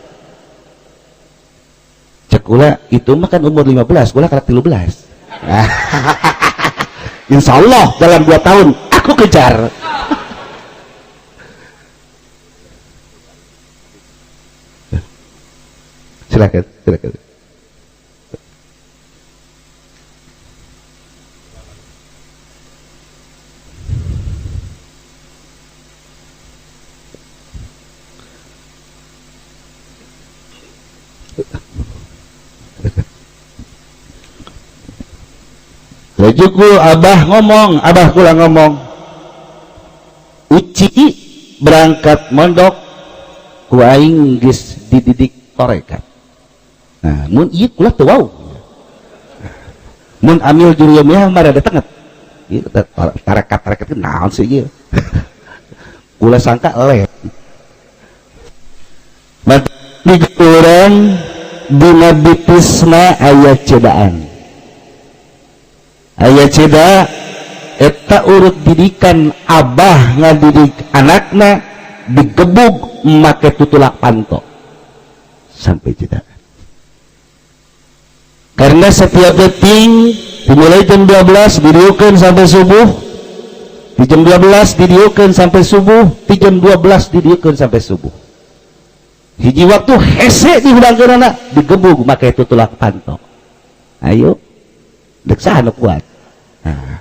[SPEAKER 2] Cek kula itu mah kan umur 15, kula kana 13. Insyaallah dalam 2 tahun aku kejar. Silakan. Lajuku abah kula ngomong, Uci berangkat mondok ku aing geus dididik torekat. Nah, mun ieu kula teu wau. Mun Amil Jurumiyah mah rada tenget. Ieu tarekat-tarekat naon sih ieu? Kula sangka leh. Di urang dina bitisna aya cedaan. Aya ceda eta urut didikan abah ngadidik anakna digebug make tutulak panto sampai cedaan. Karena setiap deting dimulai jam 12 didiukeun sampai subuh, di jam 12 didiukeun sampai subuh, di jam 12 didiukeun sampai subuh. Hiji waktu hese dihudangkeunana digebug make tutulak panto. ayo dek sana kuat. Nah,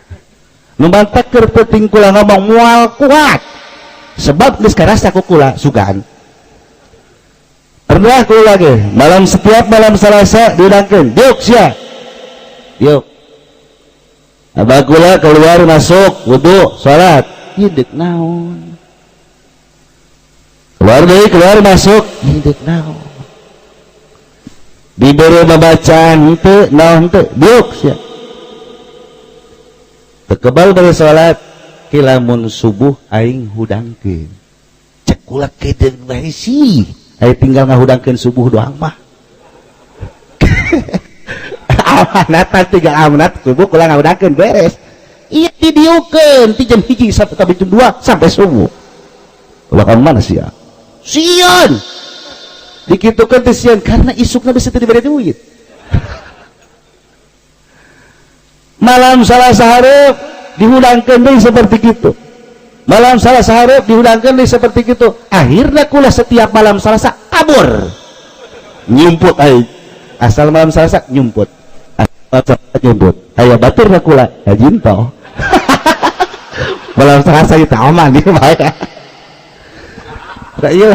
[SPEAKER 2] nu bantah keur penting kula ngomong moal kuat sebab geus karasa ku kula sugan. Pernah kula ge setiap malam Selasa diundangkeun yuk sia yuk abah kula keluar masuk wudu salat hidek naon keluar masuk hidek naon diberi babacaan henteu naon henteu yuk sia tekebal bari salat kilamun subuh aing hudangkeun cek kula kedeung bae sih aing tinggal ngahudangkeun subuh doang mah amanat tiga amanat subuh kula ngahudangkeun beres ieu didieukeun ti jam 1 sampai jam 2 sampai subuh ulah ka mana sia sieun dikitukeun teh sieun karena isukna bisa teu dibere duit malam Salasa hareup dihudangkeun deui seperti kitu malam Salasa hareup dihudangkeun deui seperti kitu akhirna kula setiap malam Salasa kabur nyumput aing asal malam Salasa nyumput aya batur na kula hajin toh malam Salasa kita aman dia bae tak iya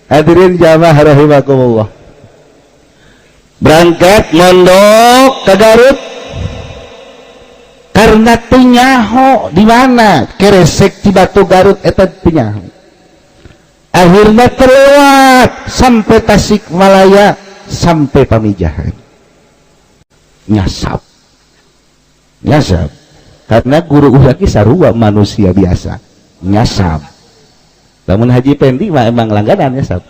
[SPEAKER 2] hadirin jamaah rahimakumullah berangkat mondok ke Garut karena tinyaho di mana keresek di Batu Garut eta tinyaho akhirnya terlewat sampai Tasikmalaya sampai Pamijahan nyasap karena guru lagi sarua manusia biasa nyasap namun Haji Pendi mah emang langganan nyasap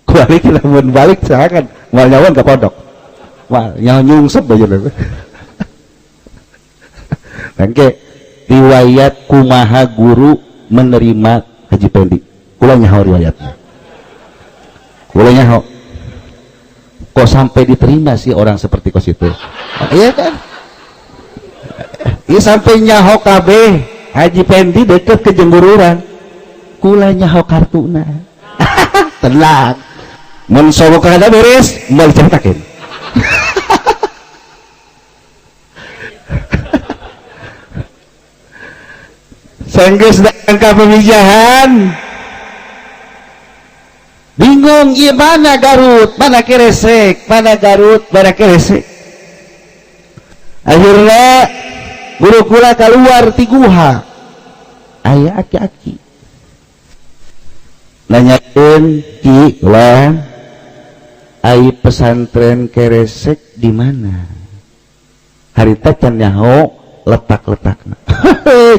[SPEAKER 2] kuali lamun balik sakan moal nyawan ke pondok wah nyungsep aja lho Bangke riwayat kumaha guru menerima Haji Pendi kula nyaho riwayatnya kula nyaho kok sampai diterima sih orang seperti kos itu iya kan iya sampai nyaho kabeh Haji Pendi deket ke Jembururan kula nyaho kartuna tenang mun sogok kada beres moal diceritakeun sanggeus datang ka Pamijahan bingung iya mana Garut mana Keresek mana Garut mana Keresek akhirnya guru kula keluar ti guha aya aki-aki nanyakeun ki kula ai pesantren Keresek di mana harita can nyaho letak-letakna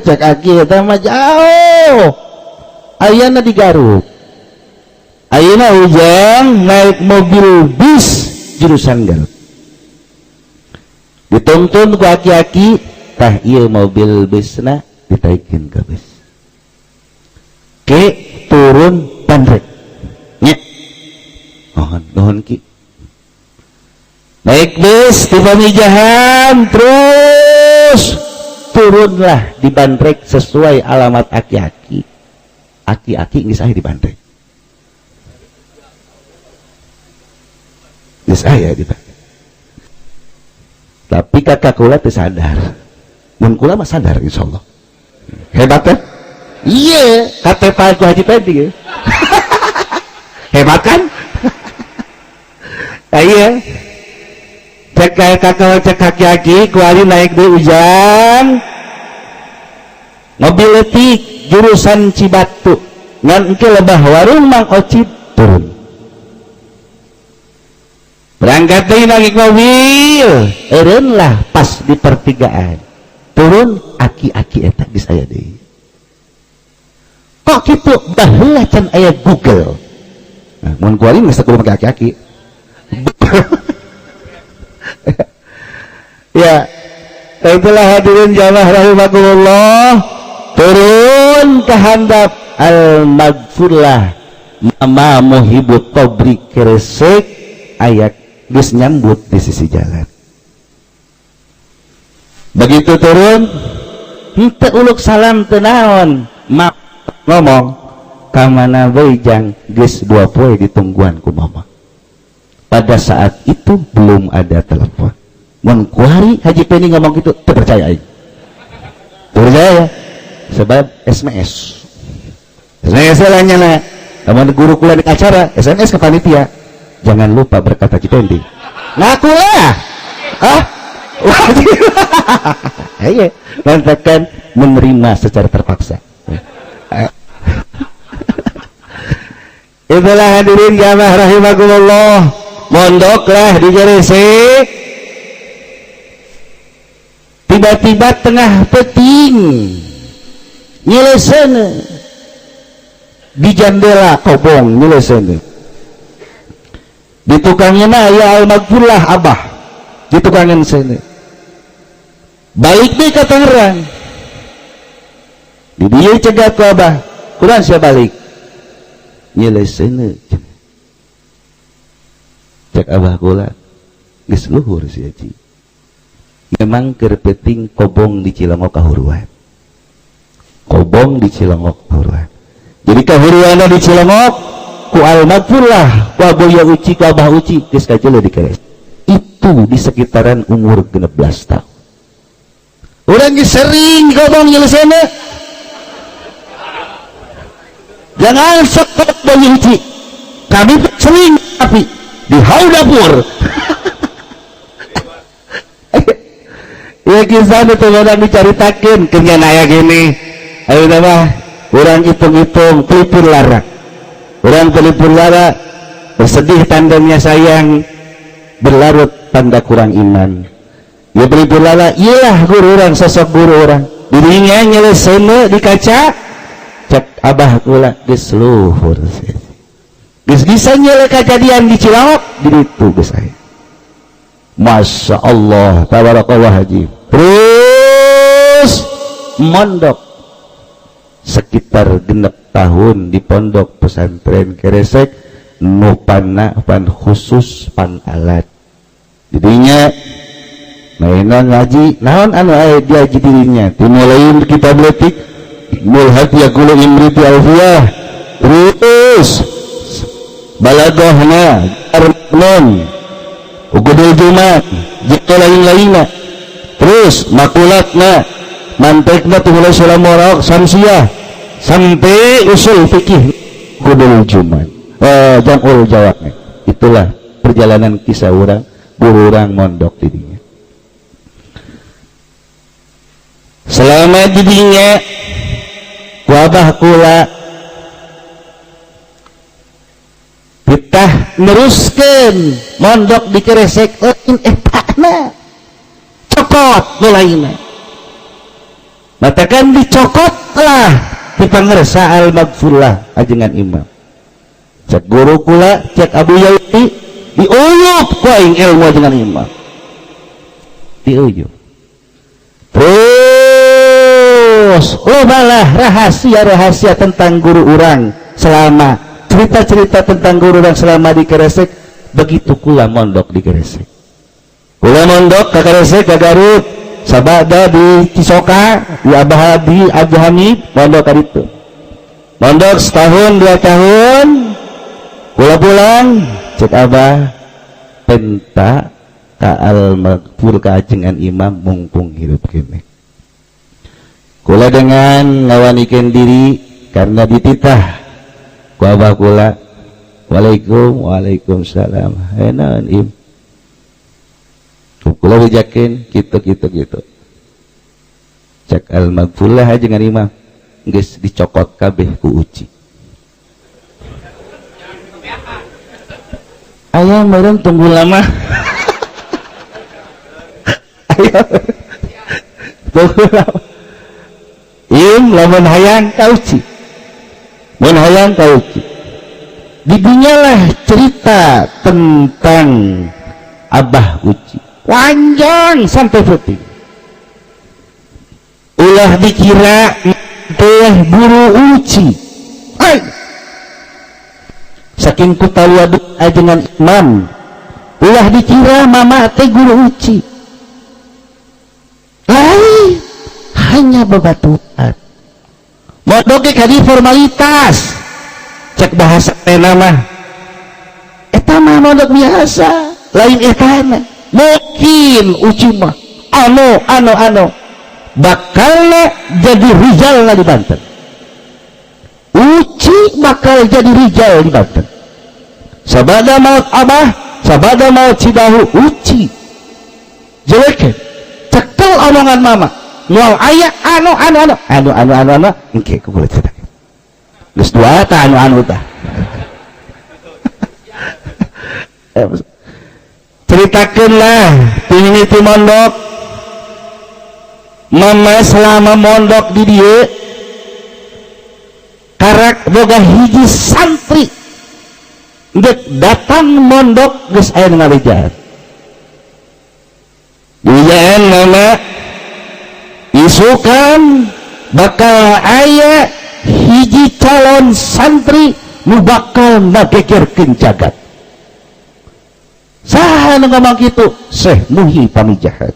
[SPEAKER 2] cek aki eta mah jauh ayeuna di Garut ayeuna ujang naik mobil bis jurusan Garut dituntun ku aki-aki tah ieu mobil bisna ditaikeun ka bis ke turun Bandrek nya nuhun ki naik bis di Pamijahan terus turunlah di Bandrek sesuai alamat aki-aki geus aya di Bandrek geus aya di Bandrek tapi kakak kula teu sadar mun kula mah sadar insyaallah hebat kan iya KTP ku Haji Pendi hebat kan iya cek kakak cek kaki-kaki kuali naik di ujang mobil letik jurusan Cibatu ngan engke lebah warung Mang Ocit turun berangkat deui naik mobil eureun lah pas di pertigaan turun aki-aki eta geus aya deui kok kitu baheula can aya Google nah mun kuali geus kudu make aki-aki ya itulah hadirin jamaah rahimakumullah turun ke handap al-maghfurlah mama muhibut tobri Keresek ayat geus nyambut di sisi jalan begitu turun henteu uluk salam teu naon mak ngomong ka mana bae jang geus 2 poe ditungguan ku mama Pada saat itu belum ada telepon. Mun kuari Haji Penny ngomong gitu, terpercaya aing. Terpercaya sebab SMS. SMS lah nyana. Lamun guru kula di acara, SMS ke panitia. Jangan lupa berkata Haji Penny. Ngaku lah. Ah? Wajib. Iya, lantakan menerima secara terpaksa. Itulah hadirin jamaah rahimakumullah, mondoklah di Gresik. Tiba-tiba tengah peting nyelesana di jendela kobong nyelesana di tukangnya na ya almagfurlah abah di tukangan sana balik deh ke Tangerang di dia cegat ke abah kurang saya balik nyelesana cek abah kula geus luhur si Haji memang kerpeting kobong di Cilangok kahuruan kobong di Cilangok kahuruan jadi kahuruan di Cilangok ku almagfurlah ku aboya uci ku abah uci geus kajeuleuh di keres itu di sekitaran umur 16 tahun urang geus sering kobong nyelesana jangan sekot aboya uci kami sering tapi di haul dapur ya kisah itu orang dicaritakan kenyana aya gini ayo nama orang hitung-hitung pelipur lara orang pelipur lara bersedih tandanya sayang berlarut tanda kurang iman ya pelipur lara iyalah guru orang sosok guru orang dirinya nyelesainya di kaca cek abah kula geus luhur geus bisa nyele kejadian di Cilangok di ditu geus aya Masya Allah tabarakallah Haji terus mondok sekitar 6 tahun di pondok pesantren Gresik nupana pan khusus pan alat jadinya mainan ngaji naon anu aya dia dirinya dimulain kita beletik mulhat yaqulu imriti alfiyah terus balaghna arnon ugudul jumat jika lain-lainnya terus makulatna mantekna tumulai sulam waraq samsiah sampai usul fikih ugudul jumat jam'ul jawabnya itulah perjalanan kisah orang guru orang mondok dirinya selama jadinya wabah kula kita neruskan mondok di Gresik lain etana cokot mulainya matakan dicokot lah di pangersa al-magfurlah ajengan imam cek guru kula cek Abu Yauti diuyup ku aing ilmu ajengan imam diuyup terus malah rahasia-rahasia tentang guru orang selama cerita-cerita tentang guru dan selama di Gresik begitu kula mondok di Gresik kula mondok ke Gresik ke Garut sabada di Cisoka di Abah di Abdul Hamid mondok ke itu mondok setahun 2 tahun kula pulang cek Abah penta ka al-magfur ka ajengan imam mungkung hidup kene kula dengan ngawanikeun diri karena dititah ku abah kula waalaikumsalam enaon im kula bejakeun kitu cek al-magfurlah ajengan imam geus dicokot kabeh ku uci aya meureun tunggu lama aya tunggu lama im lamun hayang ka uci mun hayang ka uci dibinyalah cerita tentang abah uci panjang sampai putih ulah dikira teh guru uci hai saking kutawaduk ajengan imam ulah dikira mama teh guru uci lain hanya bebatuan modok kadi formalitas cek bahasa teh mah eta mah mondok biasa lain etana mungkin uci mah anu bakalna jadi rijal di Banten. Uci bakal jadi rijal di Banten. Sabada maut abah, sabada maut Cidahu, uci jelek cekel omongan mama mual aya anu engke ku kulit cedak geus dua tah anu tah ceritakeun lah ti mondok mama selama mondok di dieu karak boga hiji santri geus datang mondok geus aya nu ngalijar dian mama isukan bakal aya hiji calon santri nu bakal ngagegerkeun jagat. Saha nu ngomong kitu? Syekh Muhi Pamijahan.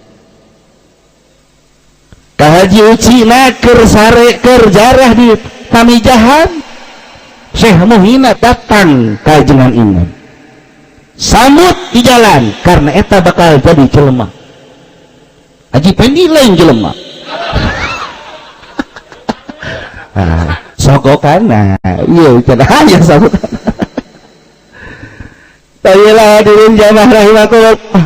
[SPEAKER 2] Ka Haji Ucina keur sare keur jarah di Pamijahan. Syekh Muhina datang ka jenengan imam. Samut di jalan karena eta bakal jadi jelema. Haji Pendi lain jelema. Sogokana iya cenah aya sogokana. Tayalah hadirin jamaah rahimakumullah.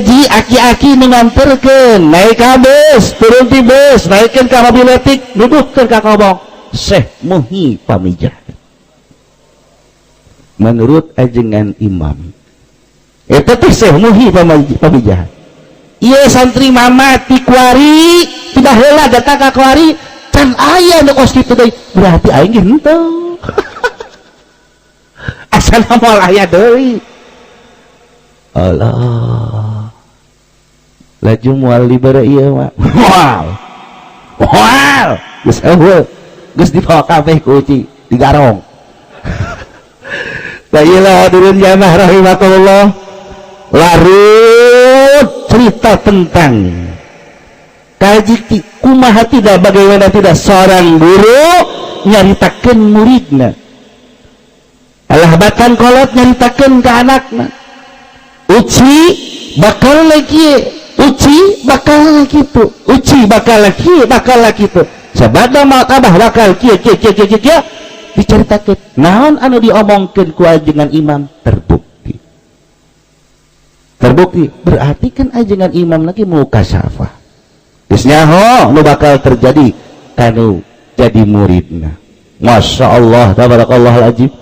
[SPEAKER 2] Ji aki-aki mengantarkeun naik ka bus, turun ti bus, naikkeun ka mobil letik, dudukkeun ka kobong. Syekh Muhi Pamijahan. Menurut ajengan imam, eta teh Syekh Muhi Pamijahan. Iya santri mama ti kuari tidak heula datang ka kuari can aya nu kos kitu deui berarti aing ge henteu asal moal aya deui Allah laju moal di bare ieu mah moal geus eueuh geus dibawa kabeh ku uci digarong bayilah hadirin jamaah rahimakumullah larut cerita tentang kaji kumaha tidak bagaimana tidak seorang guru nyaritakeun muridna alah batan kolot nyaritakeun ke anakna uci bakal lagi uci bakal kitu uci bakal lagi kitu sabada mah kabah bakal kieu dicaritakeun naon anu diomongkeun ku ajengan imam terbukti berarti kan ajengan imam lagi mau kasyafah geus nyaho nu bakal terjadi kanu jadi muridna. Masya Allah tabarakallah azim.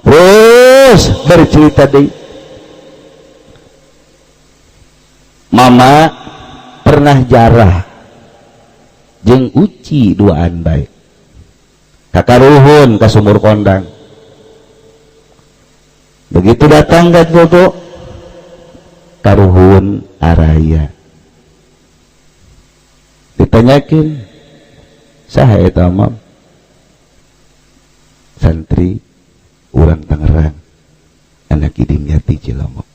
[SPEAKER 2] Terus bercerita deui mama pernah jarah jeung uci duaan bae kakaruhun ka sumur kondang begitu datang ka foto karuhun araya ditanyakin saha eta mam santri urang Tangerang anak idim yati Cilomo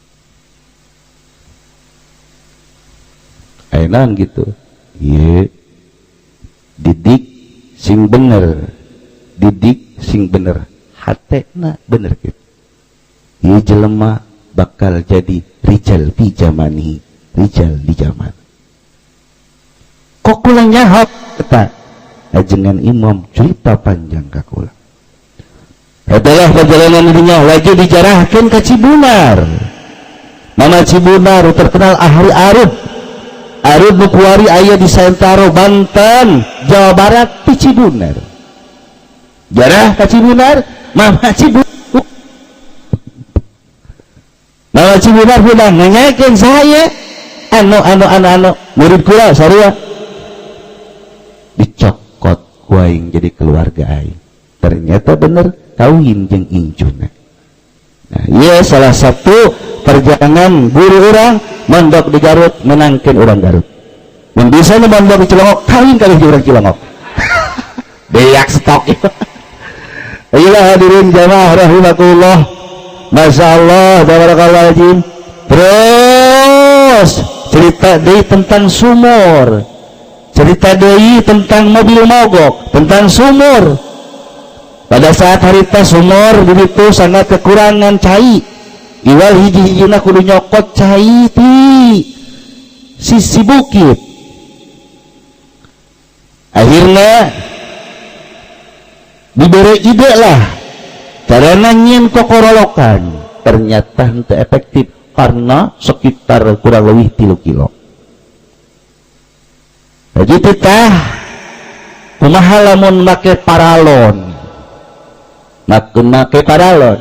[SPEAKER 2] ayeuna gitu ieu didik sing bener hatena bener gitu ieu jelema bakal jadi rijal fi zamani rijal di zaman kok kula nyaho eta ajengan imam cerita panjang ka kula adalah perjalanan dunia laju dijarahkeun ka Cibunar mana Cibunar terkenal ahli arud nu kuari aya di Santaro Banten Jawa Barat di Cibunar jarah ka Cibunar mama Cibunar bilang nanyakeun saya anu murid kula sarua dicokot ku aing jadi keluarga aing ternyata bener kawin jeung injuna. Nah iya salah satu perjalanan guru orang mondok di Garut menangkeun orang Garut mun bisa nu mondok di Cilongok kawin kali jeung urang Cilongok beak stok ayolah hadirin jamaah rahimakumullah. Masya Allah tabarakallah azim. Terus cerita deui tentang sumur, cerita deui tentang mobil mogok, tentang sumur. pada saat harita sumur begitu sangat kekurangan cai iwal hiji-hijina kudu nyokot cai ti sisi bukit. Akhirnya diberi ide lah karena nyin kokorolokan, ternyata itu efektif karena sekitar kurang lebih 3 kilo. Jadi kita kumaha lamun make paralon, make paralon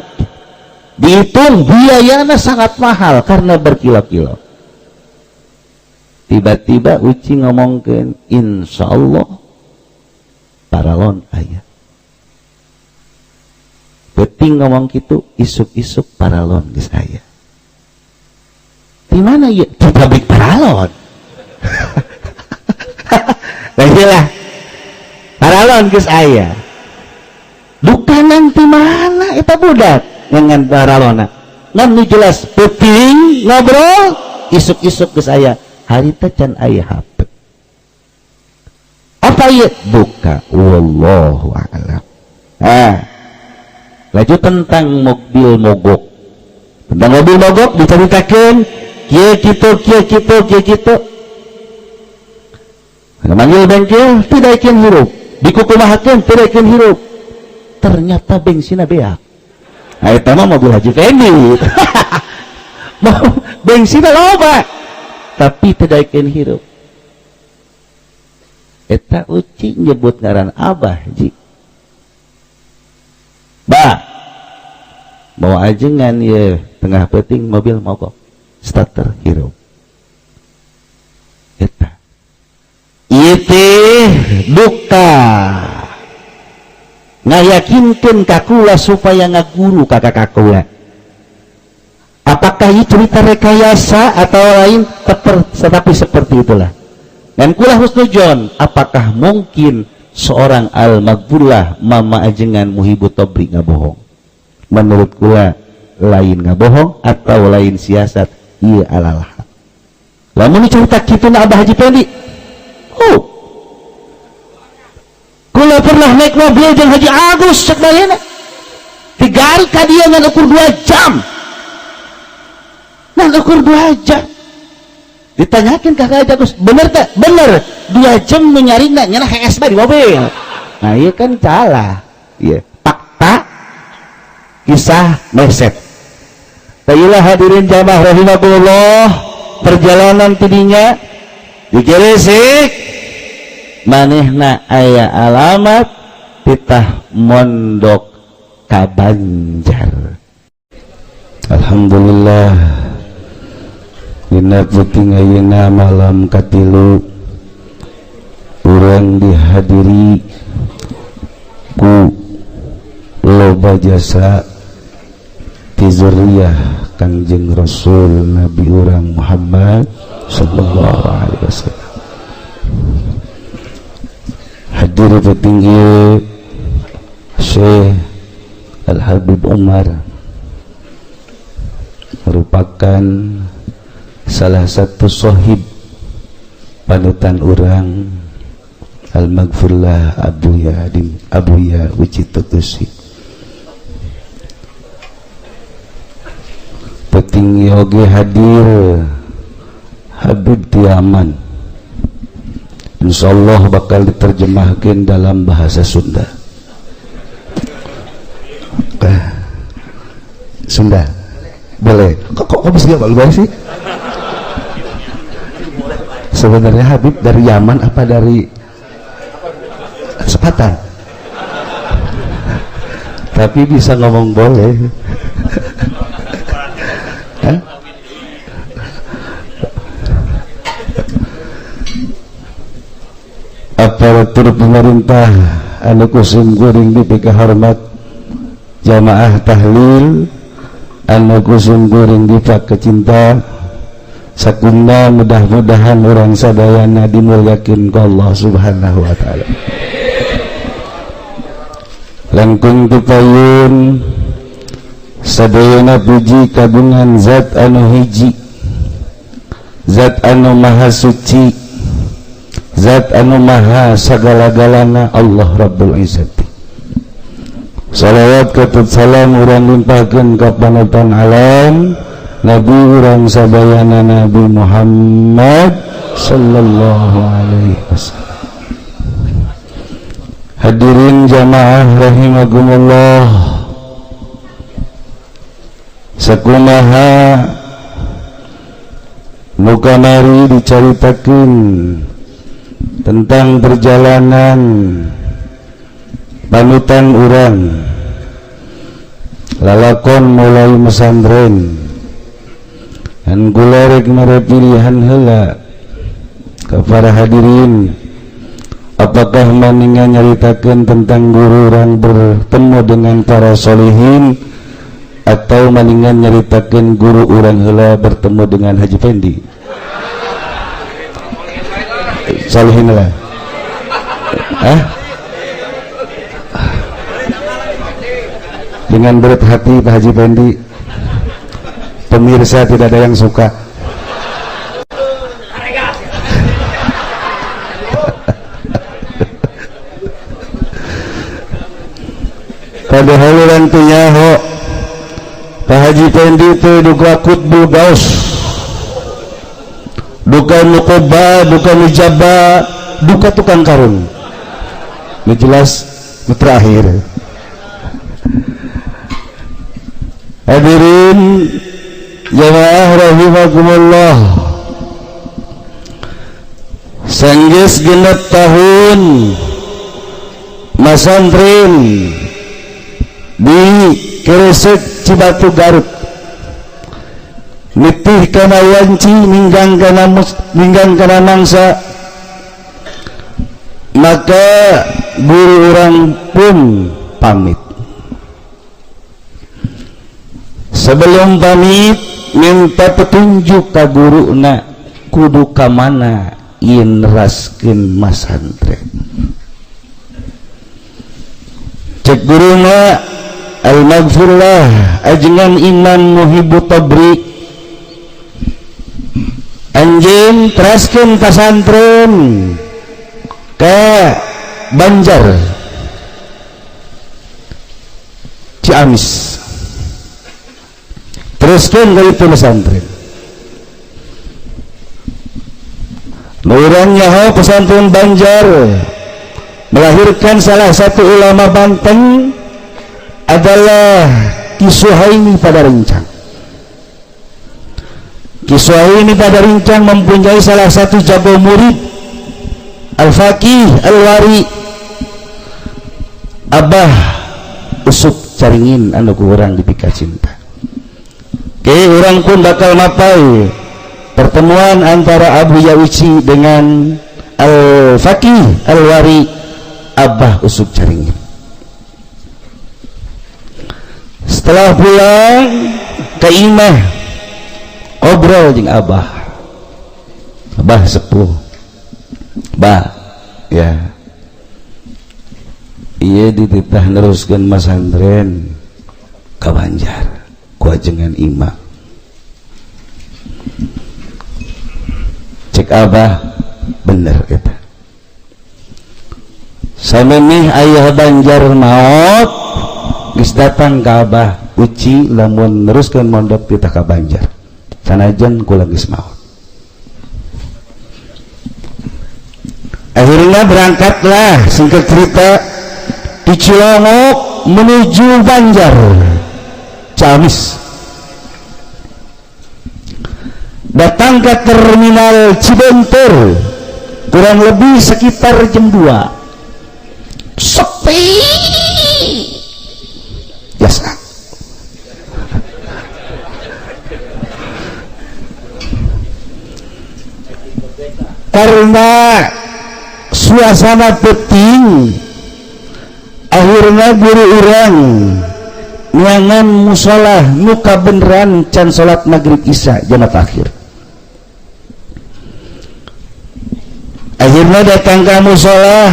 [SPEAKER 2] dihitung biayanya sangat mahal karena berkilo-kilo. Tiba-tiba uci ngomongkeun insyaallah paralon aya. Penting ngomong gitu isuk-isuk paralon geus aya. Di mana ya? Di pabrik paralon. Lah paralon geus aya. Dukanan di mana eta budak dengan paralona? Ngan nu jelas penting ngobrol isuk-isuk geus aya. Harita can aya HP. Apa ieu? Buka wallahu a'lam. Laju tentang mobil mogok. Tentang mobil mogok diceritakan kieu kitu. Manggil bengkel tidak ikan hirup, dikukumahakeun tidak ikan hirup. Ternyata bensinna beak. Nah, eta mah mobil Haji Fendi. Bensinna loba, tapi tidak ikan hirup. Eta uci nyebut ngaran Abah Ji. Mau ajengan ya tengah peting mobil mogok starter hirup. Eta itu duka ngayakinkan kakula supaya ngaguru kakak-kakula. Apakah ini cerita rekayasa atau lain tetapi seperti itulah. Dan kula husnujon, apakah mungkin seorang al-maghfurlah mama ajengan muhibut tobri ngabohong? Menurut kula lain ngabohong atau lain siasat iya alalah. Lamun cerita kitu na Abah Haji Pendi. Kula pernah naik mobil jeung Haji Agus cek bayana. Tigar ka dia ngan ukur 2 jam. Ngan ukur 2 jam. Ditanyakan ke Haji Agus, bener tak? Bener. 2 jam menyarina nyana HS di mobil. Nah, iya kan salah. Iya. Fakta kisah meset. Baiklah hadirin jamaah rahimakumullah, perjalanan tidinya digeresik manehna aya alamat titah mondok Kabanjar. Alhamdulillah dina puting ayeuna malam katilu urang dihadiri ku loba jasa ti zuriyah Kangjeng Rasul Nabi urang Muhammad sallallahu alaihi wasallam. Hadir petinggi Syekh Al-Habib Umar merupakan salah satu sohib panutan urang Al-Maghfurlah Abuya Wicito Tusi. Petinggi oge hadir Habib Tiaman, insyaallah bakal diterjemahkan dalam bahasa Sunda. Sunda boleh. Kok bisa boleh sih? Sebenarnya Habib dari Yaman apa dari Sepatan? Tapi bisa ngomong boleh. Aparatur pemerintah anu kusum guring dipika hormat, jamaah tahlil anu kusum guring dipaka kecinta, sakunda mudah-mudahan orang sadayana dimuliakeun ku Allah Subhanahu wa taala. Langkung tupayun sadayana puji kagungan zat anu hiji, zat anu maha suci, zat anu maha sagala-galana, Allah Rabbul Izzati. Salawat katut salam urang limpahkeun ka panutan alam Nabi urang sabayana Nabi Muhammad sallallahu alaihi wasallam. Hadirin jamaah rahimakumullah, sakumaha nu kamari dicaritakeun tentang perjalanan panutan urang lalakon mulai mesantren dan kula rek mere pilihan heula ka para hadirin, apakah maningan nyaritakeun tentang guru urang bertemu dengan para solihin atau maningan nyaritakeun guru urang heula bertemu dengan Haji Fendi? Solihin lah. Dengan berat hati Pak Haji Fendi, pemirsa tidak ada yang suka. Padahal orang tunyaho Pak Haji Fendi itu duka kutbul gaus, duka nukoba, duka nujaba, duka tukang karun. Ini jelas terakhir. Hadirin jamaah rahimakumullah, sanggis genep tahun masantren di Kresek Cibatu Garut, nitih kana wanci ninggang kana mangsa, maka guru orang pun pamit. Sebelum pamit minta petunjuk ka guruna kudu ka mana inraskeun masantren. Cek guruna al-maghfirullah ajengan Imam Muhibbu Tabri, anjeun teraskeun pasantren ka Banjar Ciamis, teruskan dari itu pesantren. Nurang nyaho pesantren Banjar melahirkan salah satu ulama Banten adalah Ki Suhaimi pada Rincang. Ki Suhaimi pada Rincang mempunyai salah satu jago murid, Al-Faqih Al-Wari, Abah Usuk Caringin anu ku urang dipika cinta. Oke, orang pun bakal mapai pertemuan antara Abu Yauci dengan Al-Faqih Al-Wari, Abah Usuk Caringin. Setelah pulang ke imah, ngobrol jeung Abah sepuh, Bah ya iya dititah neruskeun masantren ka Banjar kuajengan imam. Cek Abah bener eta, samemeh aya Banjar maot geus datang ka Abah uci lamun neruskeun mondok titah ka Banjar sanajan kula geus maot. Akhirnya berangkatlah singkat cerita di Cilongok menuju Banjar Ciamis, datang ke terminal Cibentur kurang lebih sekitar jam 2, sepi biasa. Karena suasana penting, akhirnya guru urang nyangan musola nuka beneran can salat maghrib isya jamaah akhir. Akhirnya datang ke musola,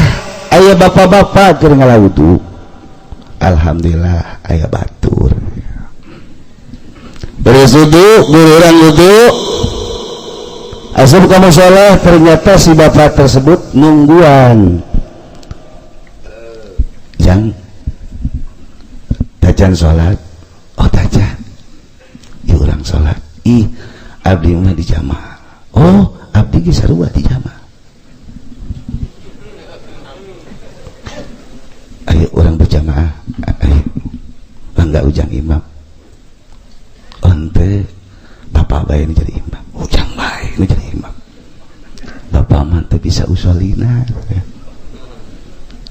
[SPEAKER 2] aya bapak-bapak keur ngalawudu, alhamdulillah aya batur. Beres wudu, guru urang wudu, asup ka musola, ternyata si bapak tersebut nungguan. Jang tajan salat oh tajan ieu urang salat ih abdi mah di jamaah oh abdi ge sarua di jamaah ayo orang berjamaah ayo enggak ujang imam ente bapak bae nu jadi imam ujang bae nu jadi imam bapak mah teu bisa usolina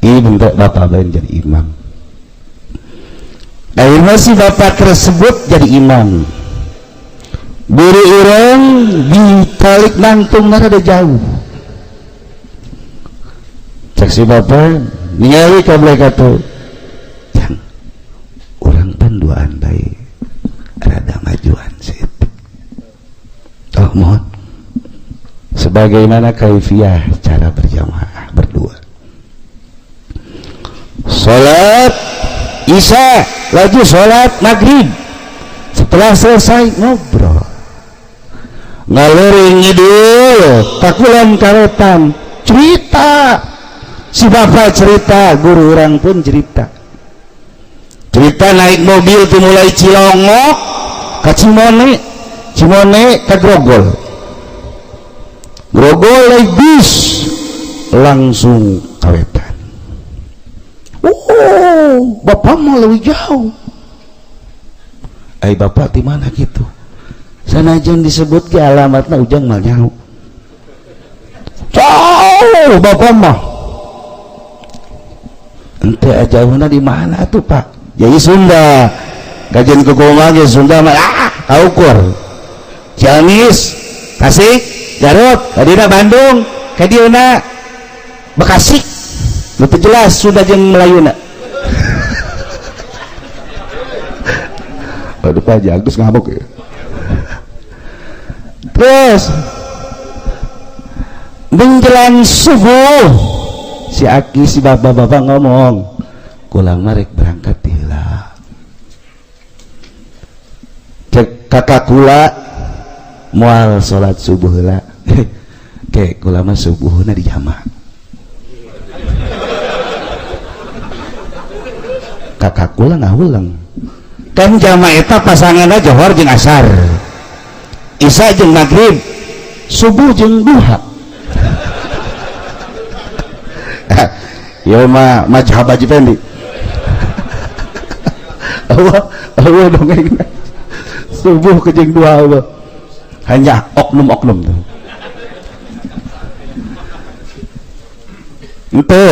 [SPEAKER 2] ieu bentuk bapak bae nu jadi imam akhirnya si bapak tersebut jadi imam buru urang ditalik nangtung rada jauh cek si bapak ningali ka mereka tuh yang orang panduan baik rada majuan sih oh mohon sebagaimana kaifiah cara berjamaah berdua sholat isya lagi sholat maghrib setelah selesai ngobrol ngalering ngidul kakulan karetan cerita si bapak cerita guru orang pun cerita naik mobil tuh mulai Cilongok ke Cimone ke Grogol naik bis langsung kawetan oh bapak mau lebih jauh bapak di mana gitu sanajan disebut ke alamatnya ujang mal jauh jauh bapak mah ente jauhna di mana tuh pak jadi Sunda kajian kegoma ge Sunda mah kaukur Ciamis Tasik Garut kadina Bandung kadina Bekasi lebih jelas sudah jeung Melayuna aduh Pak Jagus ngabuk ya terus menjelang subuh si Aki si bapak-bapak ngomong kulang marek berangkat heula cek kakak kula moal salat subuh heula ke kula mah subuhna di jamaah kakak kula ngawulang kan jamaah eta pasanganna johor jeung asar isya jeung maghrib subuh jeung duha ya mah mazhab Haji Pendi Allah dongeng subuh ke jeung duha Allah hanya oknum-oknum tuh ente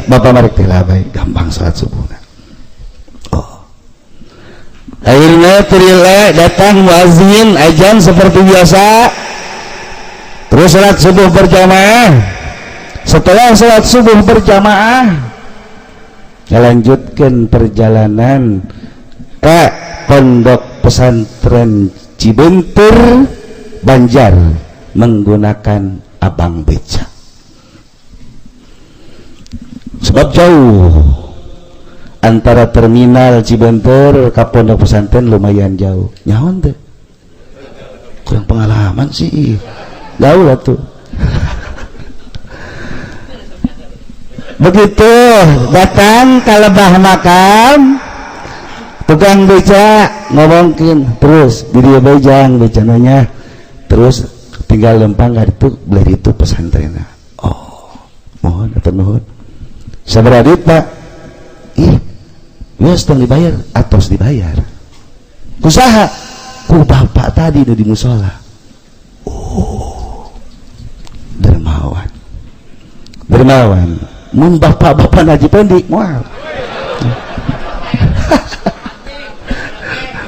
[SPEAKER 2] bapak marek teh labai gampang salat subuhna oh akhirnya terilah datang muazin azan seperti biasa terus salat subuh berjamaah setelah salat subuh berjamaah melanjutkan perjalanan ke pondok pesantren Cibentur Banjar menggunakan abang beca sebab jauh antara terminal Cibentur ke pondok pesantren lumayan jauh nyaon teh kurang pengalaman sih jauh lah tuh begitu datang ke lebah makam tukang beca ngomongin terus di dia bejang becananya terus tinggal lempang hari itu beli itu pesantrennya oh mohon atau nuhun sabaraha duit pak ih wes tong dibayar atos dibayar kusaha ku bapak tadi di musola oh dermawan mun bapak-bapak Haji Pendi moal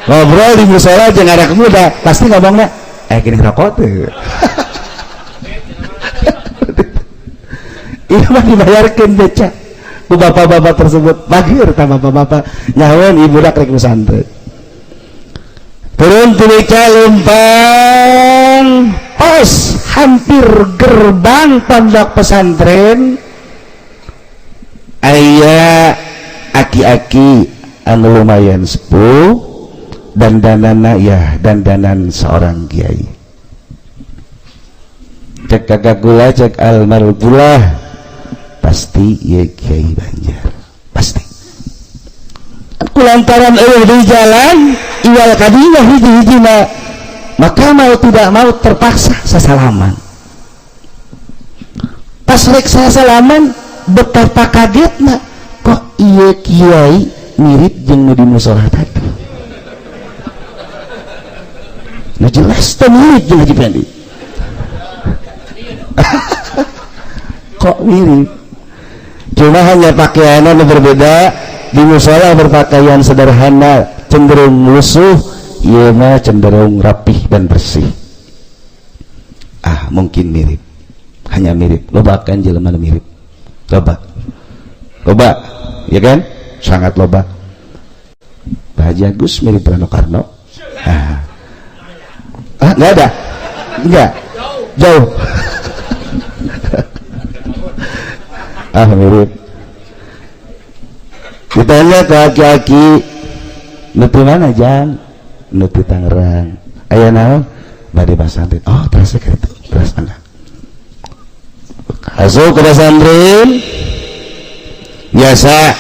[SPEAKER 2] ngobrol di musola jeung anak muda pasti ngomongnya gini rokok tuh ini mah dibayarkan beca ku bapak-bapak tersebut bagir ta bapak-bapak nyawan ibu dak rek pesantren turun tu beca lumpang pas hampir gerbang pondok pesantren aya aki-aki anu lumayan sepuh dandanana ya dandanan seorang kiai cek kakak gula cek almarhumullah pasti ya Kiai Banjar pasti kulantaran di jalan iwal kadinya hiji-hijina maka mau tidak mau terpaksa sasalaman. Pas rek sasalaman betapa kagetna kok ieu kiai mirip jeung nu di mushola tadi. Nah jelas tuh mirip jeung Haji Pendi. Kok mirip? Cuma hanya pakaiannya berbeda. Di mushola berpakaian sederhana, cenderung lusuh, ieu mah cenderung rapih dan bersih. Mungkin mirip. Hanya mirip. Loba kan jelema nu mirip. Loba, ya kan? Sangat loba. Pak Haji Agus mirip Rano Karno. Nggak ada, nggak, jauh. Mirip. Ditanya ke aki-aki, nuti mana Jang? Nuti Tangerang. Aya naon? Bade pasantren. Oh, terasa gitu. Terus mana? Masuk ke pesantren. Biasa.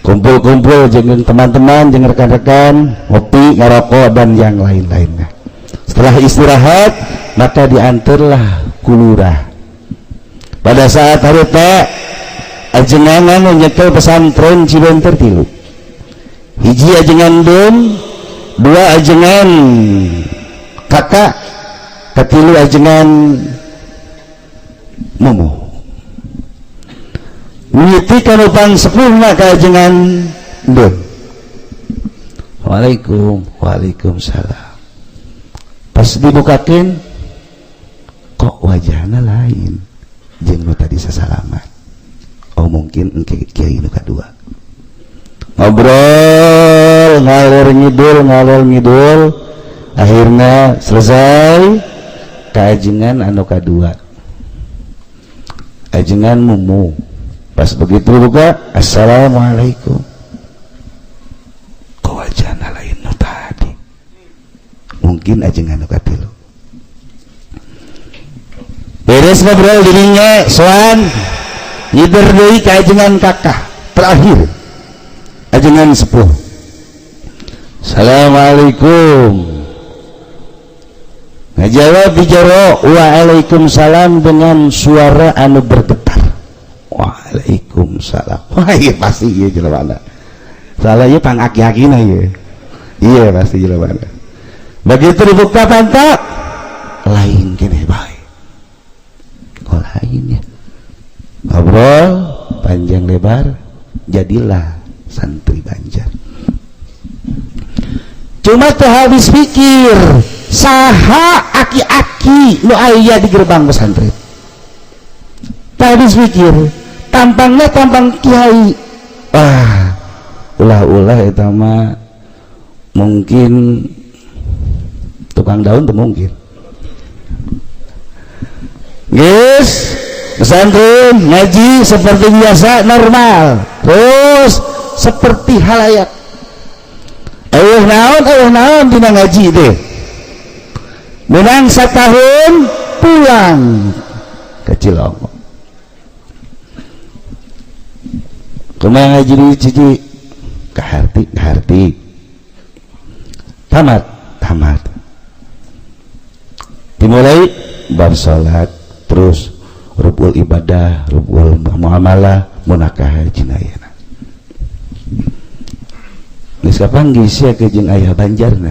[SPEAKER 2] Kumpul-kumpul dengan teman-teman, dengan rekan-rekan, ngopi, ngerokok dan yang lain-lainnya. Setelah istirahat, maka diantarlah kulurah. Pada saat hari tak ajengan menyekel pesantren Cibenter 3. Hiji ajengan dom, 2 ajengan kakak, ketilu ajengan momo. Mimiti kanupang sepuluhna ka ajengan dom. Waalaikumsalam. Pas dibukakeun kok wajahna lain jeung nu tadi sasalaman. Mungkin engke kiai nu kadua. Ngobrol ngalor ngidul akhirnya selesai kajengan anu kadua. Ajengan mumu. Pas begitu buka, assalamualaikum. Kok wajahna lain nu tadi? Mungkin ajengan nu katilu. Beres ngobrol dirinya soan ngider deui ka ajengan kakak terakhir ajengan 10. Assalamualaikum. Ngajawab dijero waalaikumsalam dengan suara anu bergetar. Waalaikumsalam. Wah iya pasti iya jelema. Salah ieu pang aki-akina ieu. Iya pasti jelema. Begitu dibuka pantat lain kene bae. Lainnya ngobrol panjang lebar jadilah santri Banjar. Cuma tuh habis pikir saha aki-aki nu aya di gerbang pesantren. Habis pikir tampangnya tampang kiai. Ulah eta mah mungkin tukang daun tuh mungkin. Yes, pesantren ngaji seperti biasa normal, terus seperti halayak. Naon dina ngaji deh. Menang 1 tahun pulang ke Cilongo. Kumaha ngaji di Cici? Kaharti. Tamat. Dimulai bab salat. Terus rubul ibadah, rubul muamalah, munakah jinayana. Geus kapanggih sia ke jeung aya Banjarna.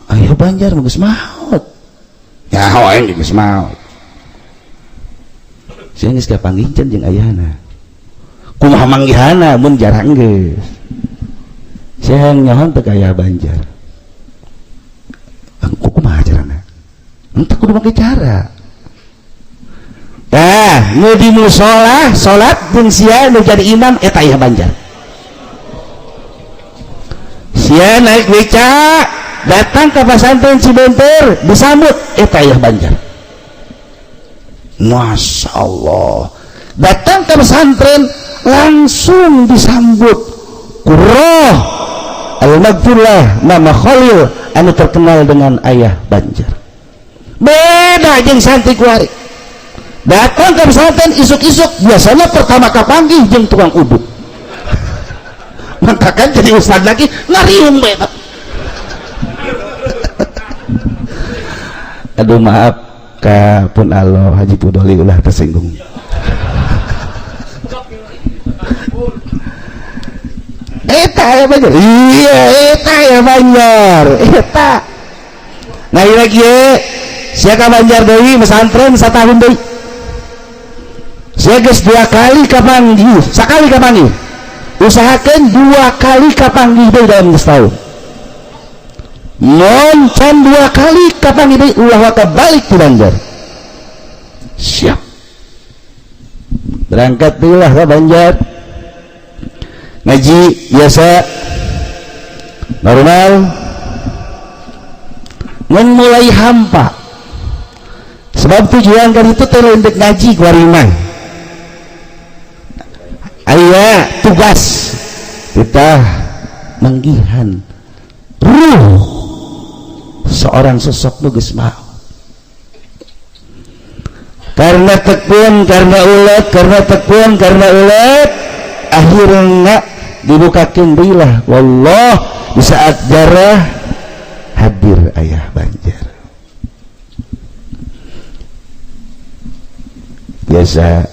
[SPEAKER 2] Aya Banjar geus maot. Ya hoeng geus maot. Sia geus kapanggih can jeung ayana. Kumaha manggihana mun jarang geus. Sia nyaho teu aya Banjar. Kumaha carana? Entah kudu pakai cara. Nu di mushola salat jeung sia nu jadi imam eta aya Banjar. Sia naik beca datang ke pesantren Cibenter disambut eta aya Banjar. Masya Allah, datang ke pesantren langsung disambut Roh Al-Maghfirlah nama Khalil anu terkenal dengan ayah Banjar. Beda jeung santri kuari datang ke pesantren isuk-isuk biasanya pertama kapanggih jeung tukang uduk mangkakan jadi ustad lagi ngariung bae. Aduh maaf ka pun Allah Haji Pudoli ulah tersinggung. Eta ya Banjar, iya eta ya Banjar, eta. Nah ini lagi siapa Banjar deui pesantren satahun deui. Saya geus 2 kali kapanggih, sakali kapanggih. Usahakan 2 kali kapanggih deui dalam setahun. Mun can 2 kali kapanggih deui ulah waka balik ke Banjar. Siap. Berangkat deui lah ka Banjar. Ngaji biasa normal mulai hampa sebab tujuan kan itu teh untuk ngaji kuarimah aya tugas kita manggihan ruh seorang sosok nu geus mau karena tekun karena ulet karena tekun karena ulet akhirnya dibukakan bilah wallah di saat jarah hadir ayah Banjar. Biasa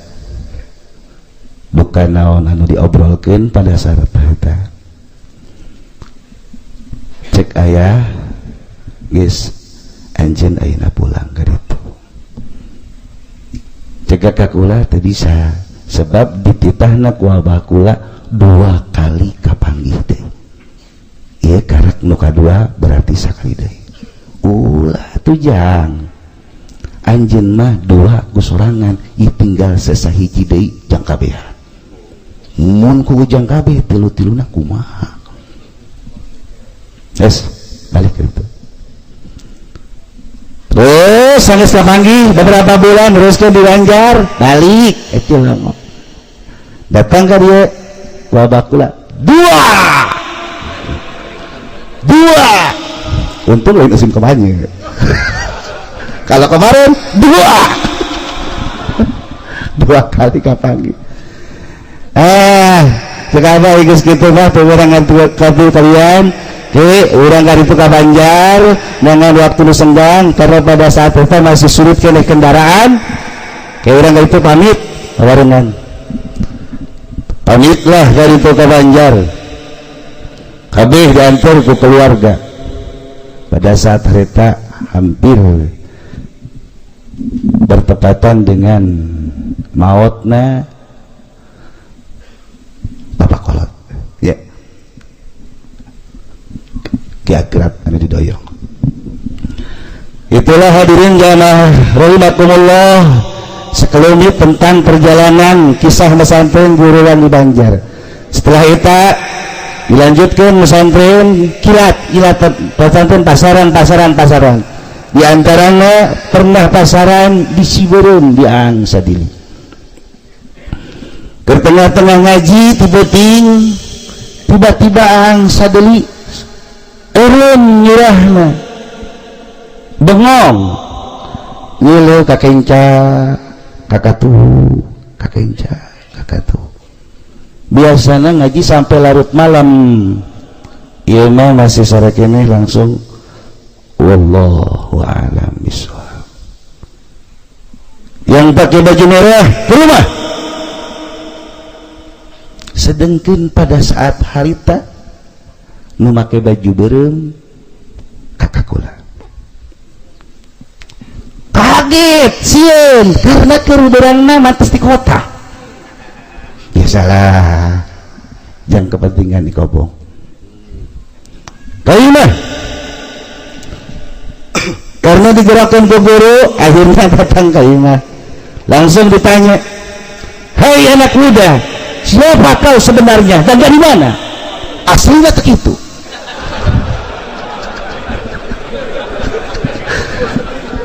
[SPEAKER 2] bukan naon anu diobrolkeun pada saat eta cek ayah geus anjeun ayeuna pulang ka ditu cek kakula teu bisa sebab dititahna ku abah kula 2 kali kapanggih deui. Ieu karak nu kadua berarti sakali deui. Ulah tujang. Anjeun mah 2 ku sorangan, ieu tinggal sasahiji deui jang kabehan. Mun ku jang kabeh tilu-tiluna kumaha? Yes, balik ke itu. Terus sanes kapanggih beberapa bulan teruskeun di Banjar, balik eta lama. Datang ka dieu wabakula 2 untung lain usim kemanya kalau kemarin 2 kali kapanggih sekarang geus kitu mah teu urang ngantu kalian urang ka ditu ka Banjar dengan waktu nu senggang karena pada saat itu masih sulit keneh kendaraan urang ka ditu pamit warengan pamitlah dari itu ke Banjar kabeh diantar ke keluarga pada saat harita hampir bertepatan dengan mautna Bapak Kolot ya Ki Akrab anu didoyong. Itulah hadirin jamaah rahimakumullah sekelumit tentang perjalanan kisah pesantren guruan di Banjar. Setelah itu dilanjutkan pesantren kilat pesantren pasaran di antaranya pernah pasaran di Siberun di Angsadili ke tengah-tengah ngaji tiba-tiba Angsadili urun nyurahna bengong nyilu kakenca kakatuh biasanya ngaji sampai larut malam ieu mah masih sore kene langsung wallahu a'lam bishawab. Yang pakai baju merah ke rumah sedengkeun pada saat harita nu make baju beureum kakakula kaget sieun karena keruderangna mantes di kota. Biasalah yang kepentingan di kobong kaimah karena digerakkan ke guru akhirnya datang kaimah langsung ditanya, "Hai anak muda, siapa kau sebenarnya dan dari mana?" Aslinya begitu.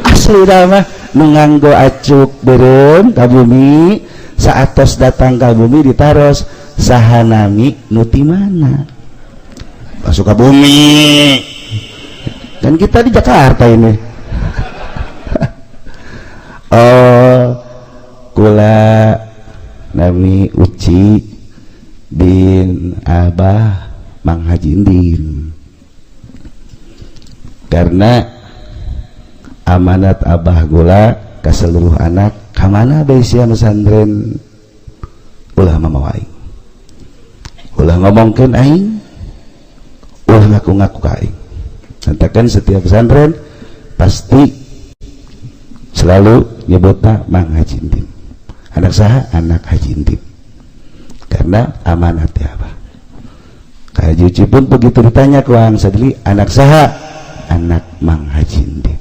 [SPEAKER 2] Asli mah nu nganggo acuk beureum ka bumi saatos datang ka bumi ditaros sahanami nu ti mana masuk ke bumi dan kita di Jakarta ini. Oh kula nami Uci bin Abah Mang Haji Indin, karena amanat Abah gula ke seluruh anak kamana bae sia pesantren ulah mamawa aing, ulah ngomongkeun aing, ulah ngaku-ngaku ka aing. Nantakan setiap pesantren pasti selalu nyebutna Mang Haji Indin. Anak saha? Anak Haji Indin. Karena amanat ya Abah. Kaji Uci pun begitu ditanya ke Wang Sadli, anak saha? Anak Mang Haji Indin.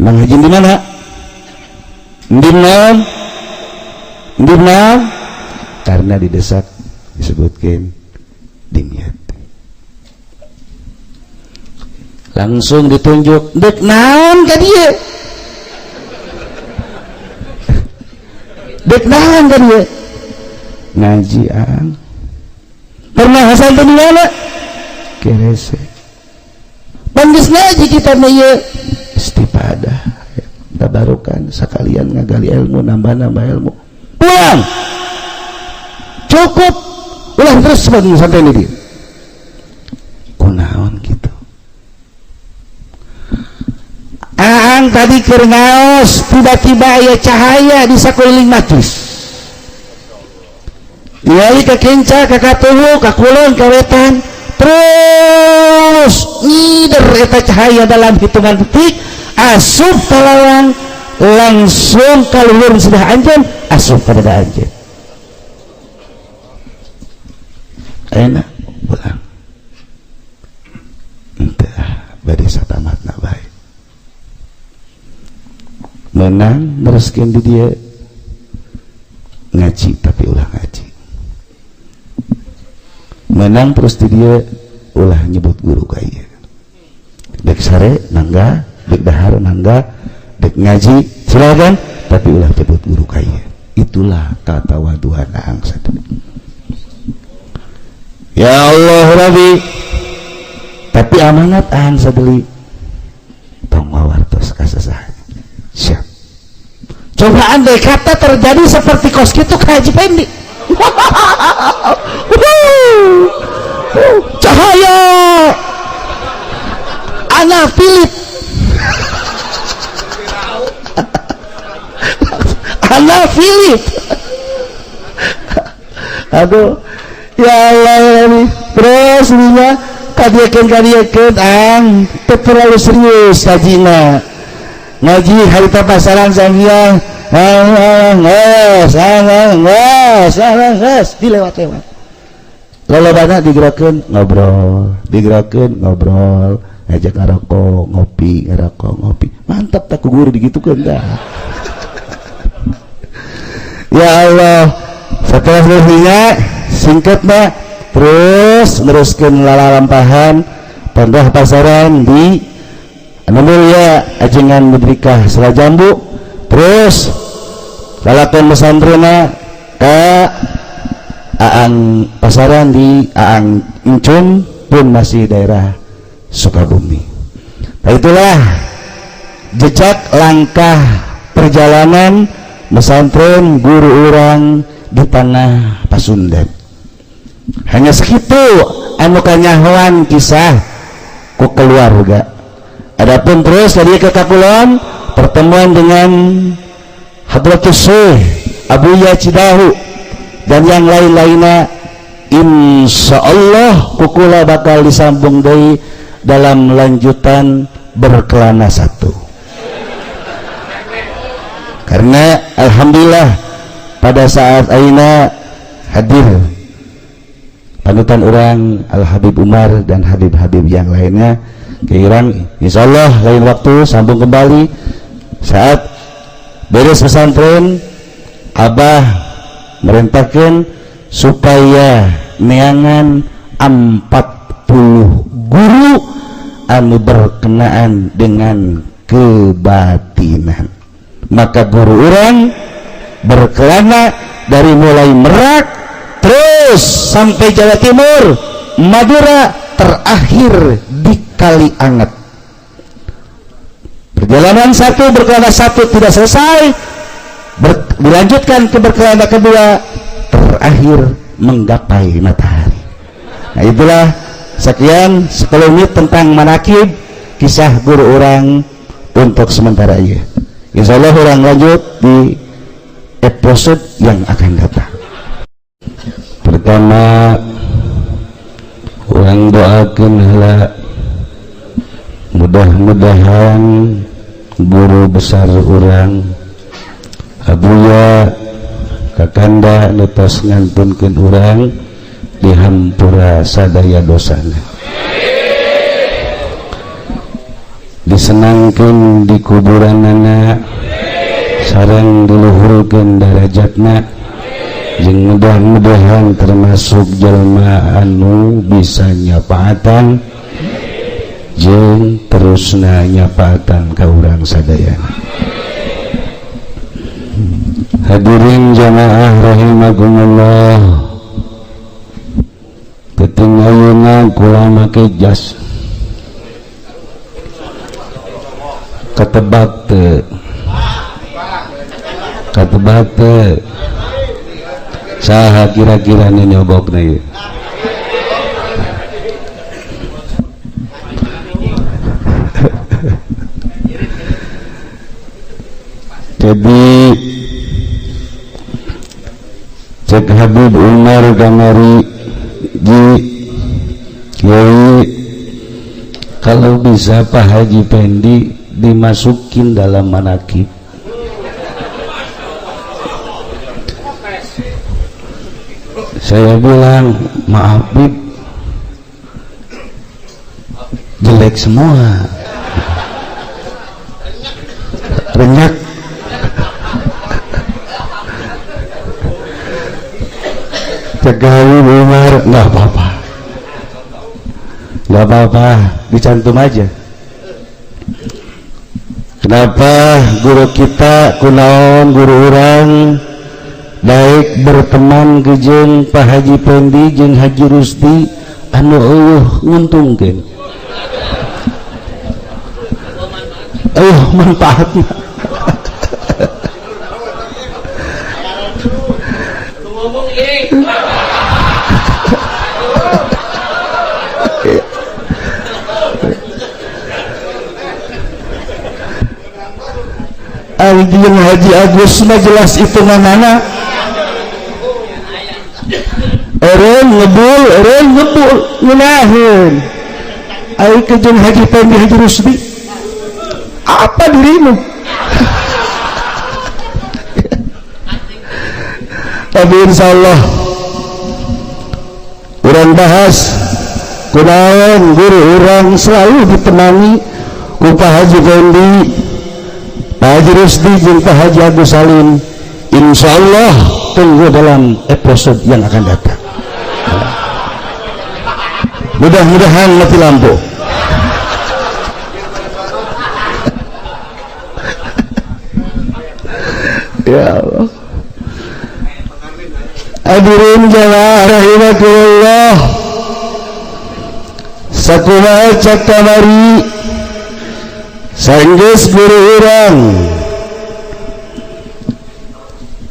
[SPEAKER 2] Mang Haji Indin mana? Indin naon? Indin naon? Karena didesak disebutkan Dimyat. Langsung ditunjuk, dek naon ka dieu? Dek naon ka dieu? Ngaji ang. Pernah asal tadi mana? Kerese. Panggis ngaji kita ieu istifadah. Tabarukan sakalian ngagali ilmu, nambah-nambah ilmu. Pulang. Cukup. Ulang terus sampai ini dia. Kunaon gitu. Aang tadi keur ngaos, tiba-tiba aya cahaya di sakeuling majlis. Ieu ka kenca ka katuhu ka kulon ka wetan, terus ngider eta cahaya dalam hitungan detik asup ka lawang, langsung ka luhur sudah anjeun, asup ka dada anjeun. Enak pulang. Entah bade satamatna bae. Menang neruskeun di dia ngaji tapi ulah ngaji. Menang terus di dia ulah nyebut guru kaya. Dek sare mangga, dek dahar mangga, dek ngaji silakan, tapi ulah nyebut guru kaya. Itulah katawaduhan aang sadeu. Ya Allah Rabbi, tapi amanat aang sadeu tong wawartos kasasah. Siap. Coba andai kata terjadi seperti kos gitu ke Haji Pendi. Cahaya anak Philip. Anak Philip. Aduh, ya Allah ini. Terus ini kadiakeun ang terlalu serius kajina. Ngaji harita pasaran sangia nges dilewat-lewat lolobana digerakkeun ngobrol ngajak ngarokok ngopi mantap tak guru digitukeun dah. Ya Allah, setelah selesainya singkatnya terus neruskeun lalampahan pendah pasaran di Mulia ajengan mudrikah Sela Jambu, terus lalakeun pesantrenna ka aang pasaran di aang Encun pun masih daerah Sukabumi. Nah, itulah jejak langkah perjalanan pesantren guru orang di tanah Pasundan. Hanya segitu anu kanyahoan kisah ku keluarga. Adapun terus dari ke Kapuloan pertemuan dengan Hadratus Syekh Abuya Cidahu dan yang lain-lainnya, insyaallah kukula bakal disambung deui dalam lanjutan berkelana satu. Karena alhamdulillah pada saat aina hadir panutan orang Al Habib Umar dan Habib-habib yang lainnya. Kirang insyaallah lain waktu sambung kembali saat beres pesantren. Abah merintahkan supaya neangan 40 guru anu berkenaan dengan kebatinan. Maka guru orang berkelana dari mulai Merak terus sampai Jawa Timur, Madura, terakhir di Kali Anget. Perjalanan satu berkelana satu tidak selesai, dilanjutkan ke berkelana kedua, terakhir menggapai matahari. Nah itulah sekian sekelumit tentang manakib kisah guru orang untuk sementara ya. Insyaallah orang lanjut di episode yang akan datang. Pertama orang doakan heula mudah-mudahan guru besar orang Abuya kakanda nutos ngantunkeun urang dihampura sadaya dosana, disenangkeun di kuburanana sareng diluhurkeun derajatna, jeung mudah-mudahan termasuk jelma anu bisa nyapaatan jeung terusna nyapaatan ka urang sadayana. Hadirin jamaah rahimakumullah, ketinggalan kula make jas katebak teu saha kira-kira nyobokna ieu. Jadi cek Habib Umar kamari Kiai, kalau bisa Pak Haji Pendi dimasukin dalam manakib. Saya bilang maaf Bib, jelek semua, renyak. Cekali Umar, nggak apa-apa, dicantum aja. Kenapa guru kita kunaon guru orang baik berteman ke jeung Pak Haji Pendi jeung Haji Rusdi anu nguntungkeun manfaatna. Jeung Haji Agus mah jelas hitunganana eureun ngebul ngunaheun ai ke jeung Haji Pendi Haji Rusdi apa dirimu. Tapi insyaallah urang bahas kunaon guru urang selalu ditemani ku Pak Haji Pendi, Pak Haji Rusdi jeung Pak Haji Agus Salim. Insyaallah tunggu dalam episode yang akan datang. Mudah-mudahan mati lampu. Ya Allah. Hadirin jamaah rahimakumullah, sakumaha cak kamari sanggeus guru urang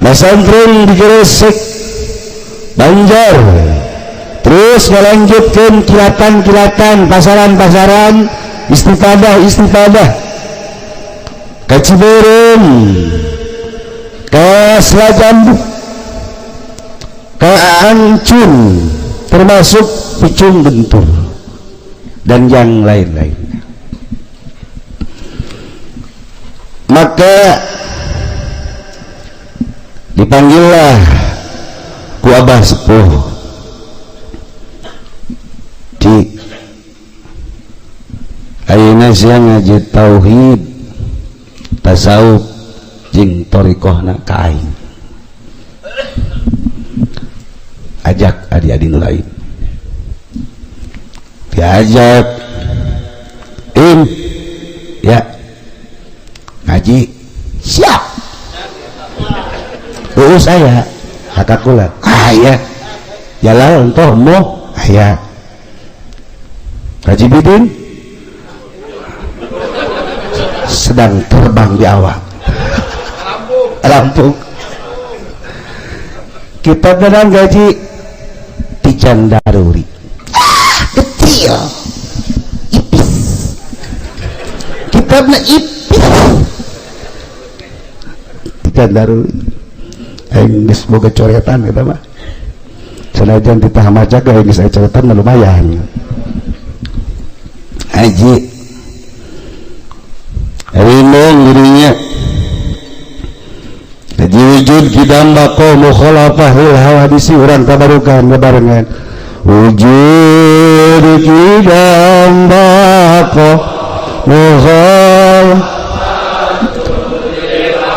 [SPEAKER 2] masantren di Gresik Banjar, terus melanjutkan kilatan-kilatan, pasaran-pasaran, istifadah ka Ciberem, ka Selajambu, ka Ancun, termasuk Pucung Bentur dan yang lain-lain. Maka dipanggillah ku Abah Sepuh di ayeuna sia ngaji tauhid, tasawuf jeung thariqahna ka aing. Ajak adi-adi nu lain, diajak ya ngaji siap. Saya hakakula ya jalan untuk mau ya Haji Bidin sedang terbang di awal Lampung kita dalam gaji Tijan Daruri kecil ipis kitabnya ipis Tijan Daruri aing geus boga coretan eta mah sanajan ditah maca ge geus aya coretan lumayan haji rinong dirinya haji wujud kidam bako mukhalafahul hawadisi urang tabarukan barengan wujud kidam bako mukhalafahul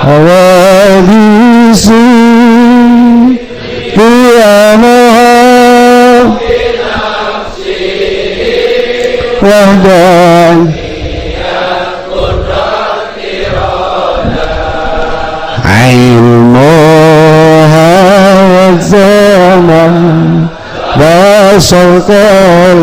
[SPEAKER 2] hawadisi qiyamah wahdan ilmuha wa zaman basalkan